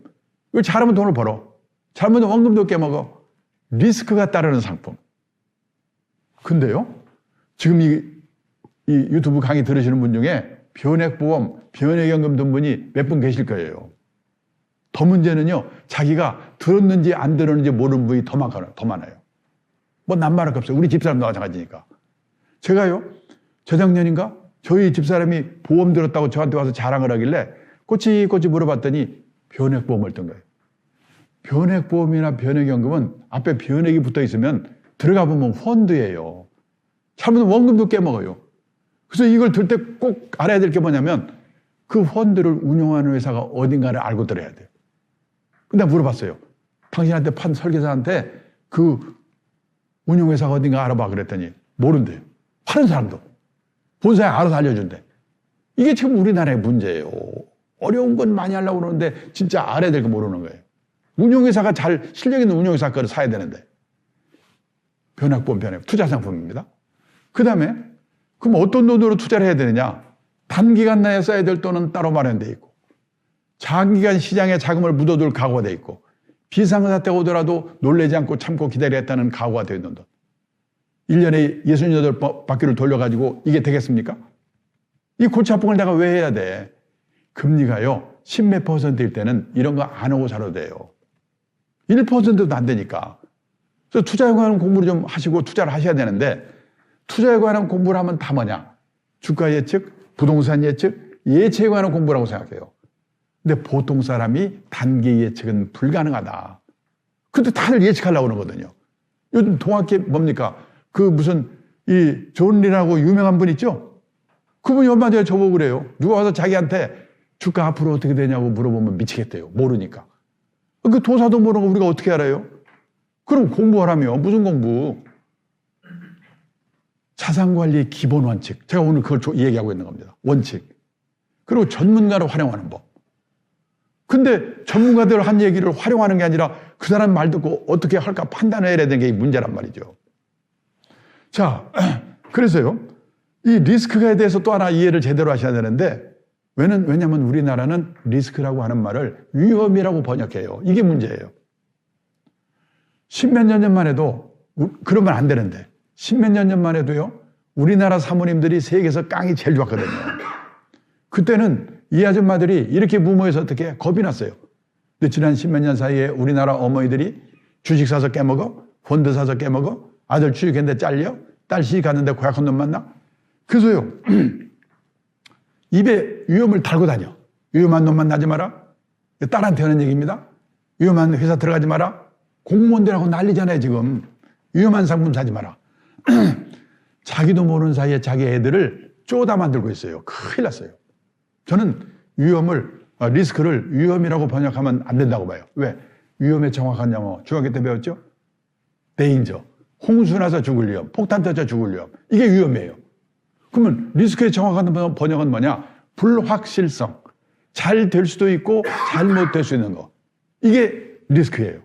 이거 잘하면 돈을 벌어. 잘못하면 원금도 깨먹어. 리스크가 따르는 상품. 근데요, 지금 이 유튜브 강의 들으시는 분 중에 변액보험, 변액연금 든 분이 몇 분 계실 거예요. 더 문제는요, 자기가 들었는지 안 들었는지 모르는 분이 더 많아요. 뭐 난 말할 거 없어요. 우리 집사람도 마찬가지니까. 제가요, 재작년인가? 저희 집사람이 보험 들었다고 저한테 와서 자랑을 하길래 꼬치꼬치 물어봤더니 변액보험을 든 거예요. 변액보험이나 변액연금은 앞에 변액이 붙어 있으면 들어가 보면 펀드예요. 잘못하면 원금도 깨먹어요. 그래서 이걸 들 때 꼭 알아야 될 게 뭐냐면 그 펀드를 운영하는 회사가 어딘가를 알고 들어야 돼요. 근데 물어봤어요. 당신한테 판 설계사한테 그 운영회사가 어딘가 알아봐 그랬더니 모른대요. 파는 사람도. 본사에 알아서 알려준대. 이게 지금 우리나라의 문제예요. 어려운 건 많이 하려고 그러는데 진짜 알아야 될 거 모르는 거예요. 운영회사가 잘 실력 있는 운영회사 거를 사야 되는데. 변액보험, 투자 상품입니다. 그 다음에 그럼 어떤 돈으로 투자를 해야 되느냐? 단기간 내에 써야 될 돈은 따로 마련되어 있고 장기간 시장에 자금을 묻어둘 각오가 되어 있고 비상사태가 오더라도 놀라지 않고 참고 기다리겠다는 각오가 되어 있는 돈. 1년에 68바퀴를 돌려가지고 이게 되겠습니까? 이 골치 아픈 걸 내가 왜 해야 돼? 금리가요 10몇 %일 때는 이런 거 안 하고 살아도 돼요. 1%도 안 되니까. 그래서 투자에 관한 공부를 좀 하시고 투자를 하셔야 되는데 투자에 관한 공부를 하면 다 뭐냐? 주가 예측, 부동산 예측, 예측에 관한 공부라고 생각해요. 근데 보통 사람이 단기 예측은 불가능하다. 근데 다들 예측하려고 그러거든요. 요즘 동학계 뭡니까? 그 무슨 이 존리라고 유명한 분 있죠? 그분이 얼마 전에 저보고 그래요. 누가 와서 자기한테 주가 앞으로 어떻게 되냐고 물어보면 미치겠대요. 모르니까. 그 도사도 모르는 거 우리가 어떻게 알아요? 그럼 공부하라며. 무슨 공부? 자산관리의 기본 원칙. 제가 오늘 그걸 얘기하고 있는 겁니다. 원칙. 그리고 전문가를 활용하는 법. 근데 전문가들 한 얘기를 활용하는 게 아니라 그 사람 말 듣고 어떻게 할까 판단해야 되는 게 문제란 말이죠. 자, 그래서요. 이 리스크에 대해서 또 하나 이해를 제대로 하셔야 되는데 왜냐하면 우리나라는 리스크라고 하는 말을 위험이라고 번역해요. 이게 문제예요. 십몇 년 전만 해도 그러면 안 되는데 십몇 년 전만 해도요. 우리나라 사모님들이 세계에서 깡이 제일 좋았거든요. 그때는 이 아줌마들이 이렇게 무모해서 어떻게 겁이 났어요. 근데 지난 십몇 년 사이에 우리나라 어머니들이 주식 사서 깨먹어, 펀드 사서 깨먹어, 아들 취직했는데 잘려, 딸 시집 갔는데 고약한 놈 만나. 그래서요. 입에 위험을 달고 다녀. 위험한 놈 만나지 마라. 딸한테 하는 얘기입니다. 위험한 회사 들어가지 마라. 공무원들하고 난리잖아요 지금. 위험한 상품 사지 마라. 자기도 모르는 사이에 자기 애들을 쪼다 만들고 있어요. 큰일 났어요. 저는 리스크를 위험이라고 번역하면 안 된다고 봐요. 왜? 위험의 정확한 영어 중학교 때 배웠죠? 데인저. 홍수 나서 죽을 위험, 폭탄 터져 죽을 위험. 이게 위험이에요. 그러면 리스크의 정확한 번역은 뭐냐? 불확실성. 잘 될 수도 있고 잘못될 수 있는 거. 이게 리스크예요.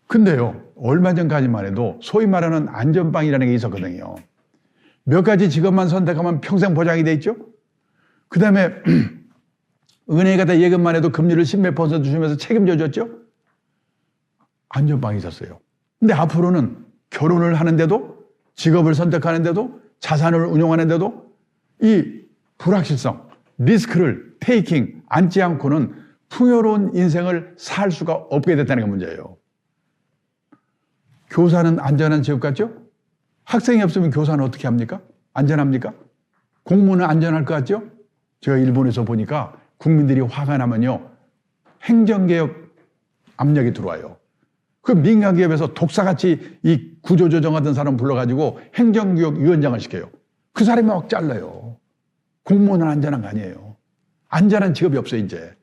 근데요, 얼마 전까지만 해도 소위 말하는 안전빵이라는 게 있었거든요. 몇 가지 직업만 선택하면 평생 보장이 돼 있죠? 그 다음에 은행에 가다 예금만 해도 금리를 10몇 % 주면서 책임져 줬죠? 안전빵이 있었어요. 근데 앞으로는 결혼을 하는데도 직업을 선택하는데도 자산을 운용하는데도 이 불확실성, 리스크를 테이킹, 앉지 않고는 풍요로운 인생을 살 수가 없게 됐다는 게 문제예요. 교사는 안전한 직업 같죠? 학생이 없으면 교사는 어떻게 합니까? 안전합니까? 공무원은 안전할 것 같죠? 제가 일본에서 보니까 국민들이 화가 나면요, 행정개혁 압력이 들어와요. 그 민간기업에서 독사같이 이 구조조정하던 사람 불러가지고 행정개혁위원장을 시켜요. 그 사람이 막 잘라요. 공무원은 안전한 거 아니에요. 안전한 직업이 없어요, 이제.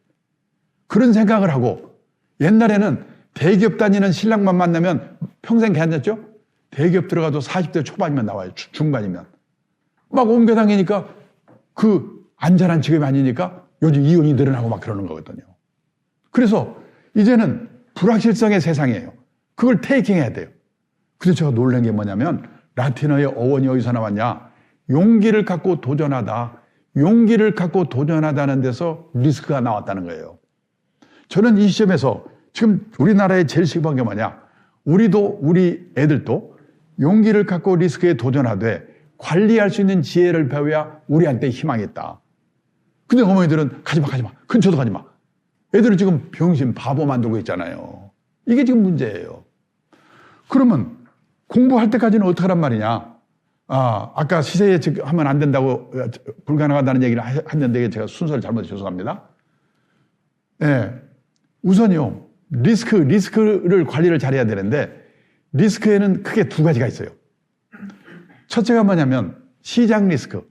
그런 생각을 하고, 옛날에는 대기업 다니는 신랑만 만나면 평생 괜찮죠? 대기업 들어가도 40대 초반이면 나와요. 중반이면. 막 옮겨 다니니까 그 안전한 직업이 아니니까 요즘 이혼이 늘어나고 막 그러는 거거든요. 그래서 이제는 불확실성의 세상이에요. 그걸 테이킹해야 돼요. 그래서 제가 놀란 게 뭐냐면 라틴어의 어원이 어디서 나왔냐? 용기를 갖고 도전하다. 용기를 갖고 도전하다는 데서 리스크가 나왔다는 거예요. 저는 이 시점에서 지금 우리나라에 제일 시급한 게 뭐냐? 우리도 우리 애들도 용기를 갖고 리스크에 도전하되 관리할 수 있는 지혜를 배워야 우리한테 희망이 있다. 근데 어머니들은 가지마 근처도 가지마. 애들은 지금 병신 바보 만들고 있잖아요. 이게 지금 문제예요. 그러면 공부할 때까지는 어떻게 하란 말이냐? 아까 시세 예측하면 안 된다고 불가능하다는 얘기를 했는데 제가 순서를 잘못해서 죄송합니다. 네. 우선요, 리스크를 관리를 잘해야 되는데 리스크에는 크게 두 가지가 있어요. 첫째가 뭐냐면 시장 리스크.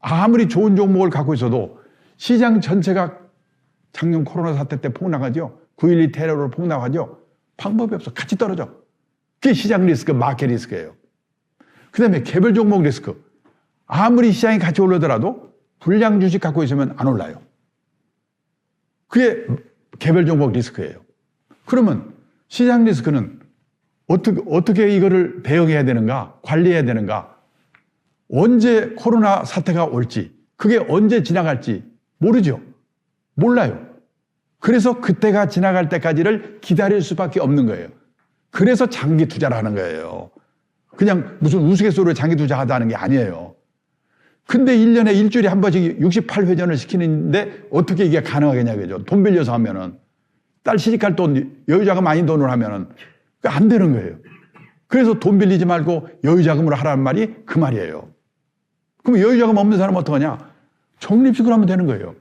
아무리 좋은 종목을 갖고 있어도 시장 전체가 작년 코로나 사태 때 폭락하죠. 9.12 테러로 폭락하죠. 방법이 없어. 같이 떨어져. 그게 시장 리스크, 마켓 리스크예요. 그 다음에 개별 종목 리스크. 아무리 시장이 같이 올라더라도 불량 주식 갖고 있으면 안 올라요. 그게 개별 종목 리스크예요. 그러면 시장 리스크는 어떻게 이거를 대응해야 되는가, 관리해야 되는가, 언제 코로나 사태가 올지, 그게 언제 지나갈지 모르죠. 몰라요. 그래서 그때가 지나갈 때까지를 기다릴 수밖에 없는 거예요. 그래서 장기 투자를 하는 거예요. 그냥 무슨 우스갯소리로 장기 투자하다는 게 아니에요. 근데 1년에 일주일에 한 번씩 68회전을 시키는데 어떻게 이게 가능하겠냐, 그죠? 돈 빌려서 하면은. 딸 시집갈 돈, 여유자금 아닌 돈으로 하면은 안 되는 거예요. 그래서 돈 빌리지 말고 여유자금으로 하라는 말이 그 말이에요. 그럼 여유자금 없는 사람은 어떡하냐? 적립식으로 하면 되는 거예요.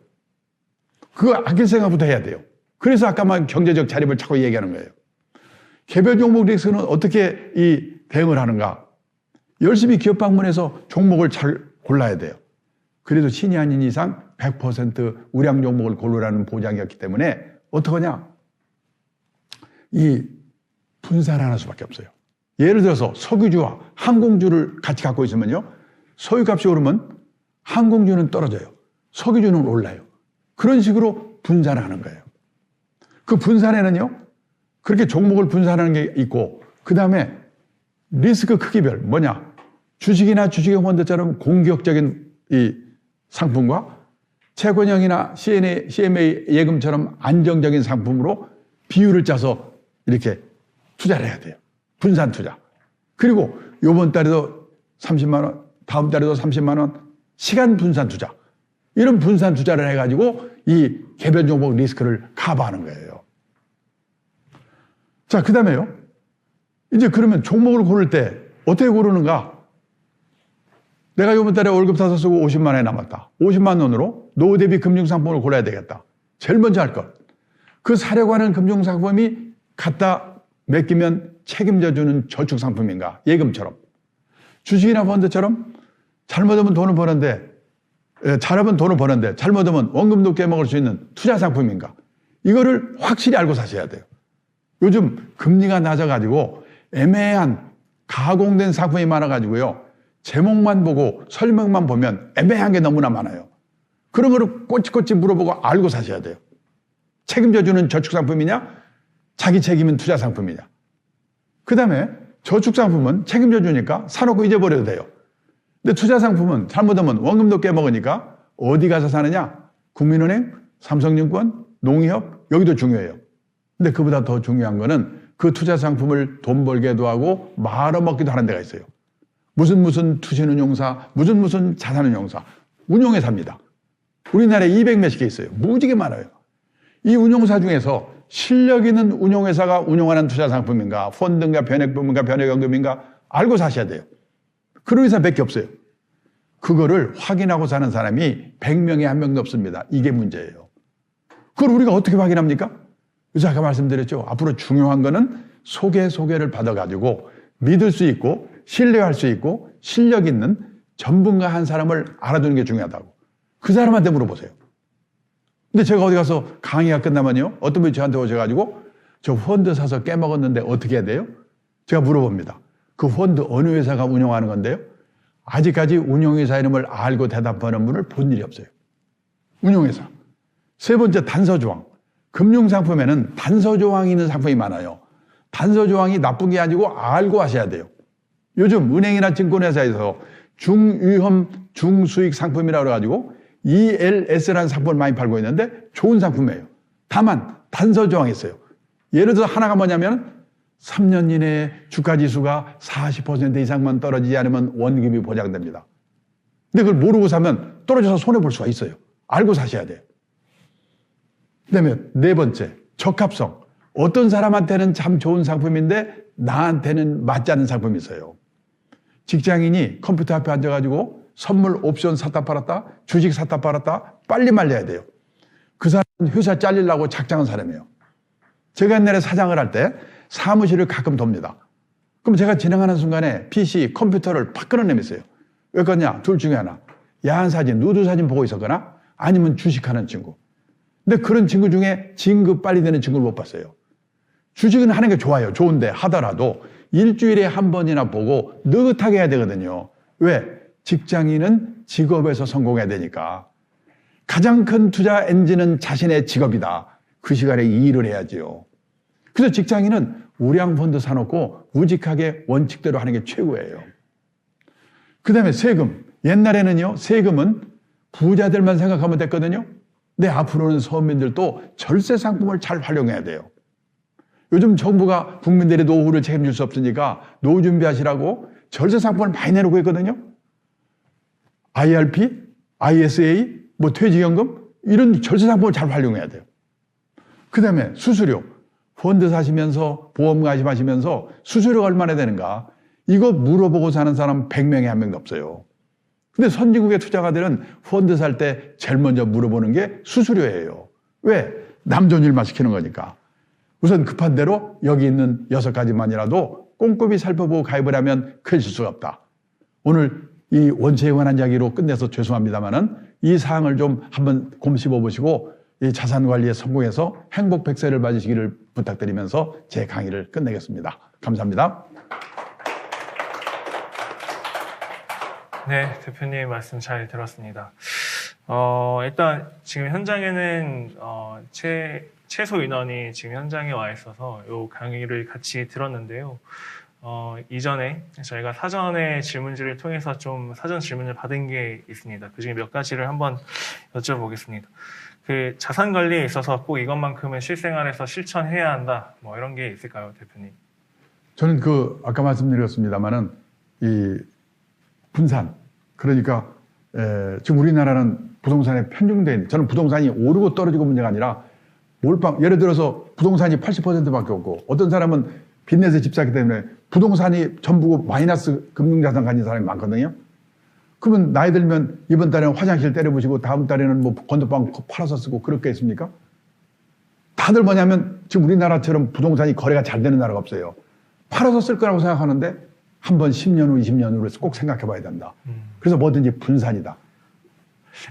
그거 아낄 생각부터 해야 돼요. 그래서 아까만 경제적 자립을 자꾸 얘기하는 거예요. 개별 종목 리스크는 어떻게 이 대응을 하는가? 열심히 기업 방문해서 종목을 잘 골라야 돼요. 그래도 신이 아닌 이상 100% 우량 종목을 고르라는 보장이었기 때문에 어떡하냐? 이 분산을 하는 수밖에 없어요. 예를 들어서 석유주와 항공주를 같이 갖고 있으면요. 석유값이 오르면 항공주는 떨어져요. 석유주는 올라요. 그런 식으로 분산을 하는 거예요. 그 분산에는요. 그렇게 종목을 분산하는 게 있고 그 다음에 리스크 크기별 뭐냐? 주식이나 주식형 펀드처럼 공격적인 이 상품과 채권형이나 CMA 예금처럼 안정적인 상품으로 비율을 짜서 이렇게 투자를 해야 돼요. 분산 투자. 그리고 이번 달에도 30만 원, 다음 달에도 30만 원, 시간 분산 투자. 이런 분산 투자를 해가지고 이 개별 종목 리스크를 커버하는 거예요. 자, 그 다음에요. 이제 그러면 종목을 고를 때 어떻게 고르는가? 내가 이번 달에 월급 타서 쓰고 50만 원이 남았다. 50만 원으로 노후 대비 금융상품을 골라야 되겠다. 제일 먼저 할 것. 그 사려고 하는 금융상품이 갖다 맡기면 책임져주는 저축상품인가? 예금처럼. 주식이나 펀드처럼 잘못하면 돈을 버는데, 잘하면 돈을 버는데, 잘못하면 원금도 깨먹을 수 있는 투자상품인가? 이거를 확실히 알고 사셔야 돼요. 요즘 금리가 낮아가지고 애매한 가공된 상품이 많아가지고요. 제목만 보고 설명만 보면 애매한 게 너무나 많아요. 그런 거를 꼬치꼬치 물어보고 알고 사셔야 돼요. 책임져주는 저축상품이냐? 자기 책임은 투자상품이냐? 그 다음에 저축상품은 책임져주니까 사놓고 잊어버려도 돼요. 근데 투자상품은 잘못하면 원금도 깨먹으니까 어디 가서 사느냐? 국민은행, 삼성증권, 농협, 여기도 중요해요. 근데 그보다 더 중요한 거는 그 투자상품을 돈 벌게도 하고 말아먹기도 하는 데가 있어요. 무슨 투신운용사, 무슨 자산운용사, 운용회사입니다. 우리나라에 200몇십 개 있어요. 무지개 많아요. 이 운용사 중에서 실력 있는 운용회사가 운용하는 투자상품인가, 펀드인가, 변액부문가, 변액연금인가 알고 사셔야 돼요. 그런 회사 밖에 없어요. 그거를 확인하고 사는 사람이 100명에 1명도 없습니다. 이게 문제예요. 그걸 우리가 어떻게 확인합니까? 그래서 아까 말씀드렸죠. 앞으로 중요한 거는 소개를 받아가지고 믿을 수 있고 신뢰할 수 있고 실력 있는 전문가 한 사람을 알아두는 게 중요하다고. 그 사람한테 물어보세요. 근데 제가 어디 가서 강의가 끝나면요, 어떤 분이 저한테 오셔가지고 저 펀드 사서 깨먹었는데 어떻게 해야 돼요? 제가 물어봅니다. 그 펀드 어느 회사가 운영하는 건데요? 아직까지 운영회사 이름을 알고 대답하는 분을 본 일이 없어요. 운영회사. 세 번째, 단서조항. 금융상품에는 단서조항이 있는 상품이 많아요. 단서조항이 나쁜 게 아니고 알고 하셔야 돼요. 요즘 은행이나 증권회사에서 중위험 중수익 상품이라고 그래가지고 ELS라는 상품을 많이 팔고 있는데 좋은 상품이에요. 다만 단서조항이 있어요. 예를 들어서 하나가 뭐냐면 3년 이내에 주가지수가 40% 이상만 떨어지지 않으면 원금이 보장됩니다. 근데 그걸 모르고 사면 떨어져서 손해볼 수가 있어요. 알고 사셔야 돼요. 그 다음에 네 번째, 적합성. 어떤 사람한테는 참 좋은 상품인데 나한테는 맞지 않는 상품이 있어요. 직장인이 컴퓨터 앞에 앉아가지고 선물 옵션 샀다 팔았다, 주식 샀다 팔았다 빨리 말려야 돼요. 그 사람은 회사 잘리려고 작정한 사람이에요. 제가 옛날에 사장을 할 때 사무실을 가끔 돕니다. 그럼 제가 진행하는 순간에 PC, 컴퓨터를 팍 끊어내면서요. 왜 그러냐? 둘 중에 하나. 야한 사진, 누드 사진 보고 있었거나 아니면 주식하는 친구. 근데 그런 친구 중에 진급 빨리 되는 친구를 못 봤어요. 주식은 하는 게 좋아요. 좋은데 하더라도 일주일에 한 번이나 보고 느긋하게 해야 되거든요. 왜? 직장인은 직업에서 성공해야 되니까. 가장 큰 투자 엔진은 자신의 직업이다. 그 시간에 이 일을 해야지요. 그래서 직장인은 우량펀드 사놓고 우직하게 원칙대로 하는 게 최고예요. 그 다음에 세금. 옛날에는요, 세금은 부자들만 생각하면 됐거든요. 근데 앞으로는 서민들도 절세 상품을 잘 활용해야 돼요. 요즘 정부가 국민들의 노후를 책임질 수 없으니까 노후 준비하시라고 절세 상품을 많이 내놓고 있거든요. IRP, ISA, 퇴직연금 이런 절세 상품을 잘 활용해야 돼요. 그 다음에 수수료. 펀드 사시면서 보험 가입하시면서 수수료가 얼마나 되는가. 이거 물어보고 사는 사람 100명에 1명도 없어요. 근데 선진국의 투자가들은 펀드 살 때 제일 먼저 물어보는 게 수수료예요. 왜? 남 좋은 일만 시키는 거니까. 우선 급한 대로 여기 있는 6가지만이라도 꼼꼼히 살펴보고 가입을 하면 큰 실수가 없다. 오늘 이 원칙에 관한 이야기로 끝내서 죄송합니다만은 이 사항을 좀 한번 곰씹어 보시고 이 자산관리에 성공해서 행복 100세를 맞으시기를 부탁드리면서 제 강의를 끝내겠습니다. 감사합니다. 네, 대표님 말씀 잘 들었습니다. 일단 지금 현장에는 최소 인원이 지금 현장에 와 있어서 이 강의를 같이 들었는데요. 이전에 저희가 사전에 질문지를 통해서 좀 사전 질문을 받은 게 있습니다. 그중에 몇 가지를 한번 여쭤보겠습니다. 그 자산 관리에 있어서 꼭 이것만큼은 실생활에서 실천해야 한다. 이런 게 있을까요, 대표님? 저는 아까 말씀드렸습니다만은 이 분산. 그러니까 지금 우리나라는 부동산에 편중된, 저는 부동산이 오르고 떨어지고 문제가 아니라 예를 들어서 부동산이 80%밖에 없고 어떤 사람은 빚내서 집 샀기 때문에 부동산이 전부고 마이너스 금융자산 가진 사람이 많거든요. 그러면 나이 들면 이번 달에는 화장실 때려부시고 다음 달에는 건너방 팔아서 쓰고 그렇게 있습니까? 다들 뭐냐면 지금 우리나라처럼 부동산이 거래가 잘 되는 나라가 없어요. 팔아서 쓸 거라고 생각하는데 한번 10년 후, 20년 후로 꼭 생각해 봐야 된다. 그래서 뭐든지 분산이다.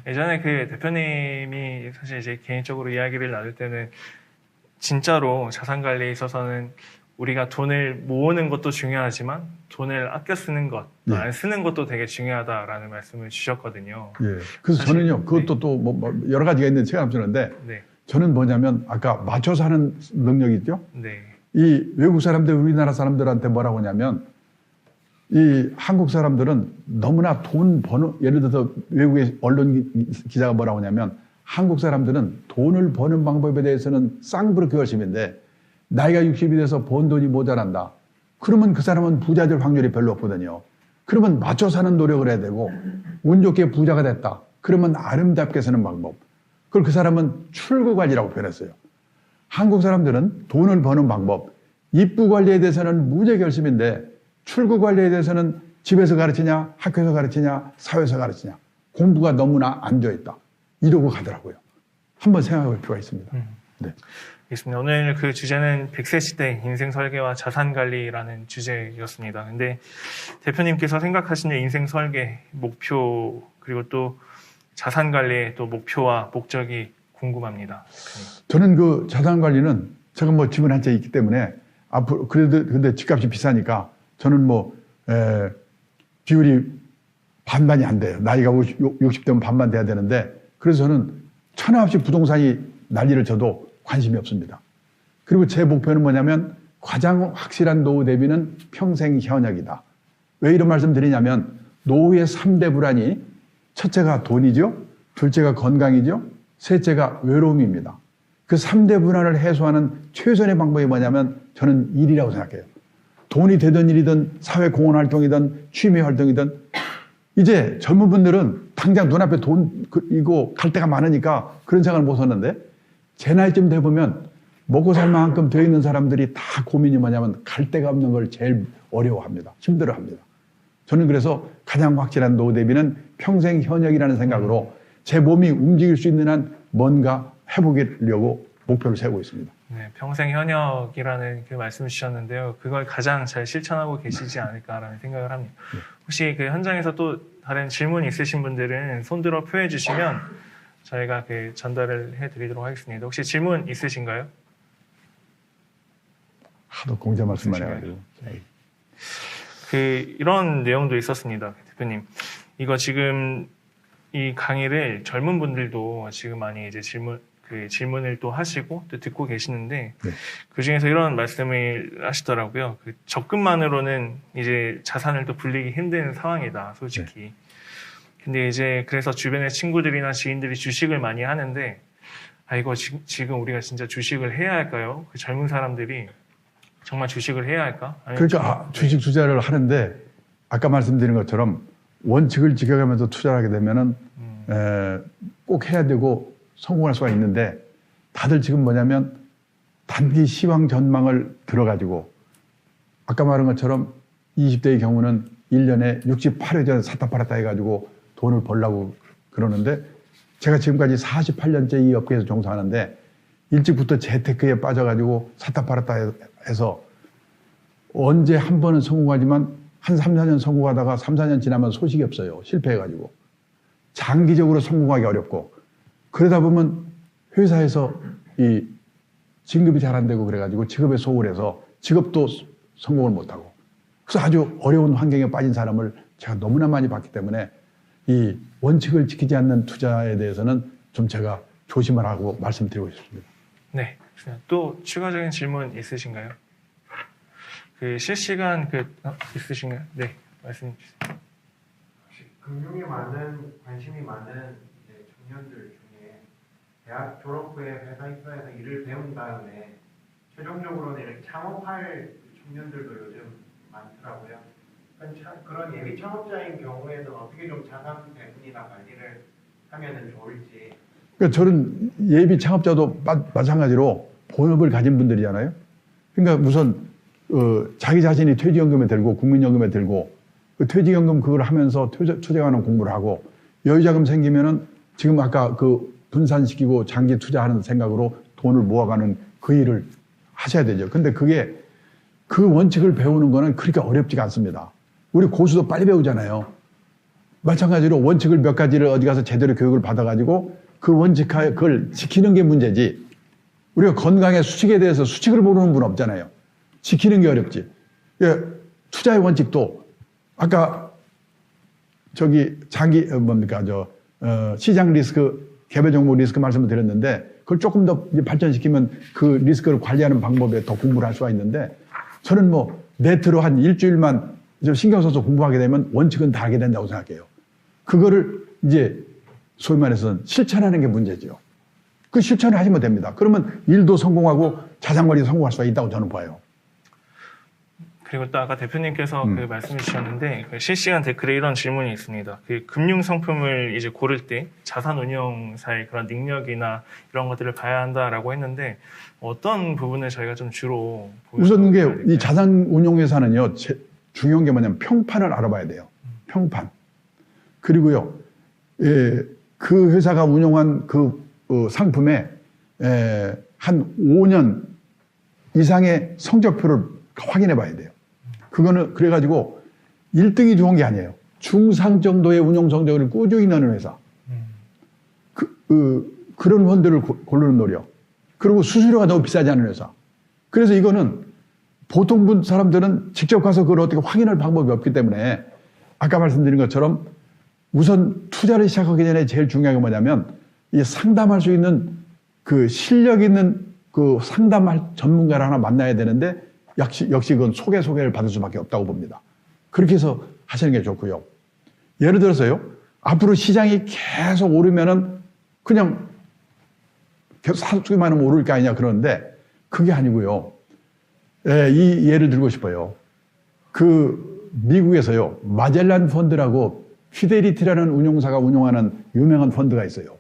예전에 그 대표님이 사실 이제 개인적으로 이야기를 나눌 때는 진짜로 자산 관리에 있어서는 우리가 돈을 모으는 것도 중요하지만 돈을 아껴 쓰는 것, 안 쓰는 것도 되게 중요하다라는 말씀을 주셨거든요. 예. 그래서 저는요, 그것도 또 여러 가지가 있는데 제가 남자는데 저는 뭐냐면 아까 맞춰서 하는 능력이 있죠? 네. 이 외국 사람들, 우리나라 사람들한테 뭐라고 하냐면 이 한국 사람들은 너무나 돈 버는, 예를 들어서 외국의 언론 기자가 뭐라고 하냐면 한국 사람들은 돈을 버는 방법에 대해서는 쌍부르크 열심인데 나이가 60이 돼서 번 돈이 모자란다. 그러면 그 사람은 부자 될 확률이 별로 없거든요. 그러면 맞춰 사는 노력을 해야 되고 운 좋게 부자가 됐다. 그러면 아름답게 사는 방법. 그걸 그 사람은 출구 관리라고 표현했어요. 한국 사람들은 돈을 버는 방법, 입구 관리에 대해서는 무지하게 열심인데 출구 관리에 대해서는 집에서 가르치냐, 학교에서 가르치냐, 사회에서 가르치냐. 공부가 너무나 안 돼 있다. 이러고 가더라고요. 한번 생각해 볼 필요가 있습니다. 네. 알겠습니다. 오늘 그 주제는 100세 시대 인생 설계와 자산 관리라는 주제였습니다. 근데 대표님께서 생각하시는 인생 설계, 목표, 그리고 또 자산 관리의 또 목표와 목적이 궁금합니다. 저는 그 자산 관리는 제가 뭐 집은 한 채 있기 때문에 앞으로 그래도 근데 집값이 비싸니까 저는 뭐 비율이 반반이 안 돼요. 나이가 60대면 반반 돼야 되는데 그래서 저는 천하없이 부동산이 난리를 쳐도 관심이 없습니다. 그리고 제 목표는 뭐냐면 가장 확실한 노후 대비는 평생 현역이다. 왜 이런 말씀 드리냐면 노후의 3대 불안이 첫째가 돈이죠. 둘째가 건강이죠. 셋째가 외로움입니다. 그 3대 불안을 해소하는 최선의 방법이 뭐냐면 저는 일이라고 생각해요. 돈이 되든 일이든 사회 공헌 활동이든 취미 활동이든 이제 젊은 분들은 당장 눈앞에 돈 이거 갈 데가 많으니까 그런 생각을 못 하는데 제 나이쯤 돼보면 먹고 살 만큼 되어 있는 사람들이 다 고민이 뭐냐면 갈 데가 없는 걸 제일 어려워합니다. 힘들어합니다. 저는 그래서 가장 확실한 노후 대비는 평생 현역이라는 생각으로 제 몸이 움직일 수 있는 한 뭔가 해보려고 목표를 세우고 있습니다. 네, 평생 현역이라는 그 말씀 주셨는데요. 그걸 가장 잘 실천하고 계시지 않을까라는 생각을 합니다. 혹시 그 현장에서 또 다른 질문 있으신 분들은 손들어 표해 주시면 저희가 그 전달을 해드리도록 하겠습니다. 혹시 질문 있으신가요? 하도 공자 말씀만 해가지고. 네. 그 이런 내용도 있었습니다, 대표님. 이거 지금 이 강의를 젊은 분들도 지금 많이 이제 질문을 또 하시고 또 듣고 계시는데 네. 그 중에서 이런 말씀을 하시더라고요. 그 적금만으로는 이제 자산을 또 불리기 힘든 상황이다, 솔직히. 네. 근데 이제 그래서 주변의 친구들이나 지인들이 주식을 많이 하는데 이거 지금 우리가 진짜 주식을 해야 할까요? 그 젊은 사람들이 정말 주식을 해야 할까? 그러니까 주식 투자를 하는데 아까 말씀드린 것처럼 원칙을 지켜가면서 투자를 하게 되면은 꼭 해야 되고 성공할 수가 있는데 다들 지금 뭐냐면 단기 시황 전망을 들어가지고 아까 말한 것처럼 20대의 경우는 1년에 68회 전 샀다 팔았다 해가지고 돈을 벌려고 그러는데 제가 지금까지 48년째 이 업계에서 종사하는데 일찍부터 재테크에 빠져가지고 샀다 팔았다 해서 언제 한 번은 성공하지만 한 3, 4년 성공하다가 3, 4년 지나면 소식이 없어요. 실패해가지고. 장기적으로 성공하기 어렵고 그러다 보면 회사에서 이 진급이 잘 안 되고 그래가지고 직업에 소홀해서 직업도 성공을 못하고 그래서 아주 어려운 환경에 빠진 사람을 제가 너무나 많이 봤기 때문에 이 원칙을 지키지 않는 투자에 대해서는 좀 제가 조심하라고 말씀드리고 싶습니다. 네. 또 추가적인 질문 있으신가요? 그 실시간 있으신가요? 네. 말씀 주세요. 금융에 관심이 많은 청년들 중에 대학 졸업 후에 회사 입사해서 일을 배운 다음에 최종적으로는 이렇게 창업할 청년들도 요즘 많더라고요. 그런 예비 창업자인 경우에는 어떻게 좀 자산 배분이나 관리를 하면 좋을지. 그러니까 저는 예비 창업자도 마찬가지로 본업을 가진 분들이잖아요. 그러니까 우선 자기 자신이 퇴직연금에 들고 국민연금에 들고 그 퇴직연금 그걸 하면서 투자하는 공부를 하고 여유자금 생기면은 지금 아까 그 분산시키고 장기 투자하는 생각으로 돈을 모아가는 그 일을 하셔야 되죠. 근데 그게 그 원칙을 배우는 거는 그렇게 어렵지가 않습니다. 우리 고수도 빨리 배우잖아요. 마찬가지로 원칙을 몇 가지를 어디 가서 제대로 교육을 받아가지고 그 원칙하에 그걸 지키는 게 문제지. 우리가 건강의 수칙에 대해서 수칙을 모르는 분 없잖아요. 지키는 게 어렵지. 예, 투자의 원칙도 아까 저기 시장 리스크, 개별 종목 리스크 말씀을 드렸는데 그걸 조금 더 발전시키면 그 리스크를 관리하는 방법에 더 공부를 할 수가 있는데 저는 뭐 네트로 한 일주일만 좀 신경 써서 공부하게 되면 원칙은 다 하게 된다고 생각해요. 그거를 이제 소위 말해서 실천하는 게 문제죠. 그 실천을 하시면 됩니다. 그러면 일도 성공하고 자산관리도 성공할 수가 있다고 저는 봐요. 그리고 또 아까 대표님께서 그 말씀해 주셨는데 그 실시간 댓글에 이런 질문이 있습니다. 그 금융 상품을 이제 고를 때 자산 운용사의 그런 능력이나 이런 것들을 봐야 한다라고 했는데 어떤 부분을 저희가 좀 주로 우선 이 자산 운용 회사는요 중요한 게 뭐냐면 평판을 알아봐야 돼요. 평판. 그리고요 그 회사가 운용한 그 상품에 한 5년 이상의 성적표를 확인해 봐야 돼요. 그거는 그래가지고 1등이 좋은 게 아니에요. 중상 정도의 운용 성적을 꾸준히 내는 회사. 그런 펀드를 고르는 노력. 그리고 수수료가 너무 비싸지 않은 회사. 그래서 이거는 보통 사람들은 직접 가서 그걸 어떻게 확인할 방법이 없기 때문에 아까 말씀드린 것처럼 우선 투자를 시작하기 전에 제일 중요한 게 뭐냐면 이 상담할 수 있는 그 실력 있는 그 상담할 전문가를 하나 만나야 되는데 역시 그건 소개를 받을 수밖에 없다고 봅니다. 그렇게 해서 하시는 게 좋고요. 예를 들어서요. 앞으로 시장이 계속 오르면은 그냥 계속 사수기만 하면 오를 거 아니냐 그러는데 그게 아니고요. 이 예를 들고 싶어요. 그 미국에서요. 마젤란 펀드라고 피델리티라는 운용사가 운용하는 유명한 펀드가 있어요.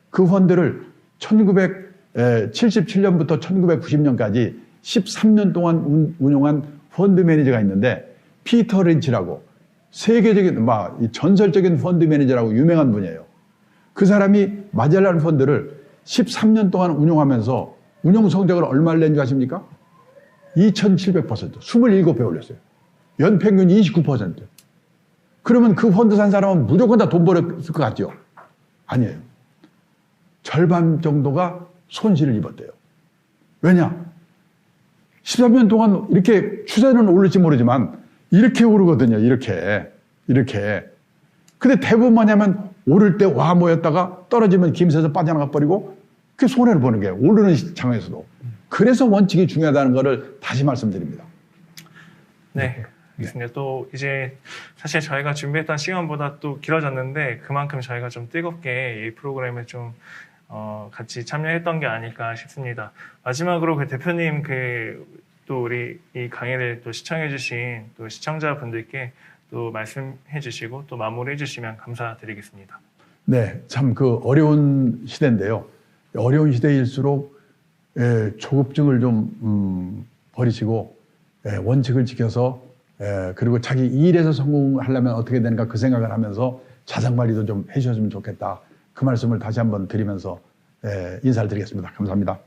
그 펀드를 1977년부터 1990년까지 13년 동안 운용한 펀드 매니저가 있는데 피터 린치라고 세계적인 전설적인 펀드 매니저라고 유명한 분이에요. 그 사람이 마젤란 펀드를 13년 동안 운용하면서 운용 성적을 얼마를 낸지 아십니까? 2700%, 27배 올렸어요. 연평균 29%. 그러면 그 펀드 산 사람은 무조건 다 돈 벌었을 것 같죠? 아니에요. 절반 정도가 손실을 입었대요. 왜냐? 13년 동안 이렇게 추세는 오를지 모르지만 이렇게 오르거든요. 이렇게. 근데 대부분 뭐냐면 오를 때 와 모였다가 떨어지면 김새서 빠져나가 버리고 그게 손해를 보는 게 오르는 시장에서도. 그래서 원칙이 중요하다는 것을 다시 말씀드립니다. 네. 알겠습니다. 또 이제 사실 저희가 준비했던 시간보다 또 길어졌는데 그만큼 저희가 좀 뜨겁게 이 프로그램에 좀 같이 참여했던 게 아닐까 싶습니다. 마지막으로 그 대표님 또 우리 이 강의를 또 시청해주신 또 시청자분들께 또 말씀해주시고 또 마무리해주시면 감사드리겠습니다. 네, 참 그 어려운 시대인데요. 어려운 시대일수록 조급증을 좀 버리시고 원칙을 지켜서 그리고 자기 일에서 성공하려면 어떻게 되는가 그 생각을 하면서 자산관리도 좀 해주셨으면 좋겠다. 그 말씀을 다시 한번 드리면서 인사를 드리겠습니다. 감사합니다.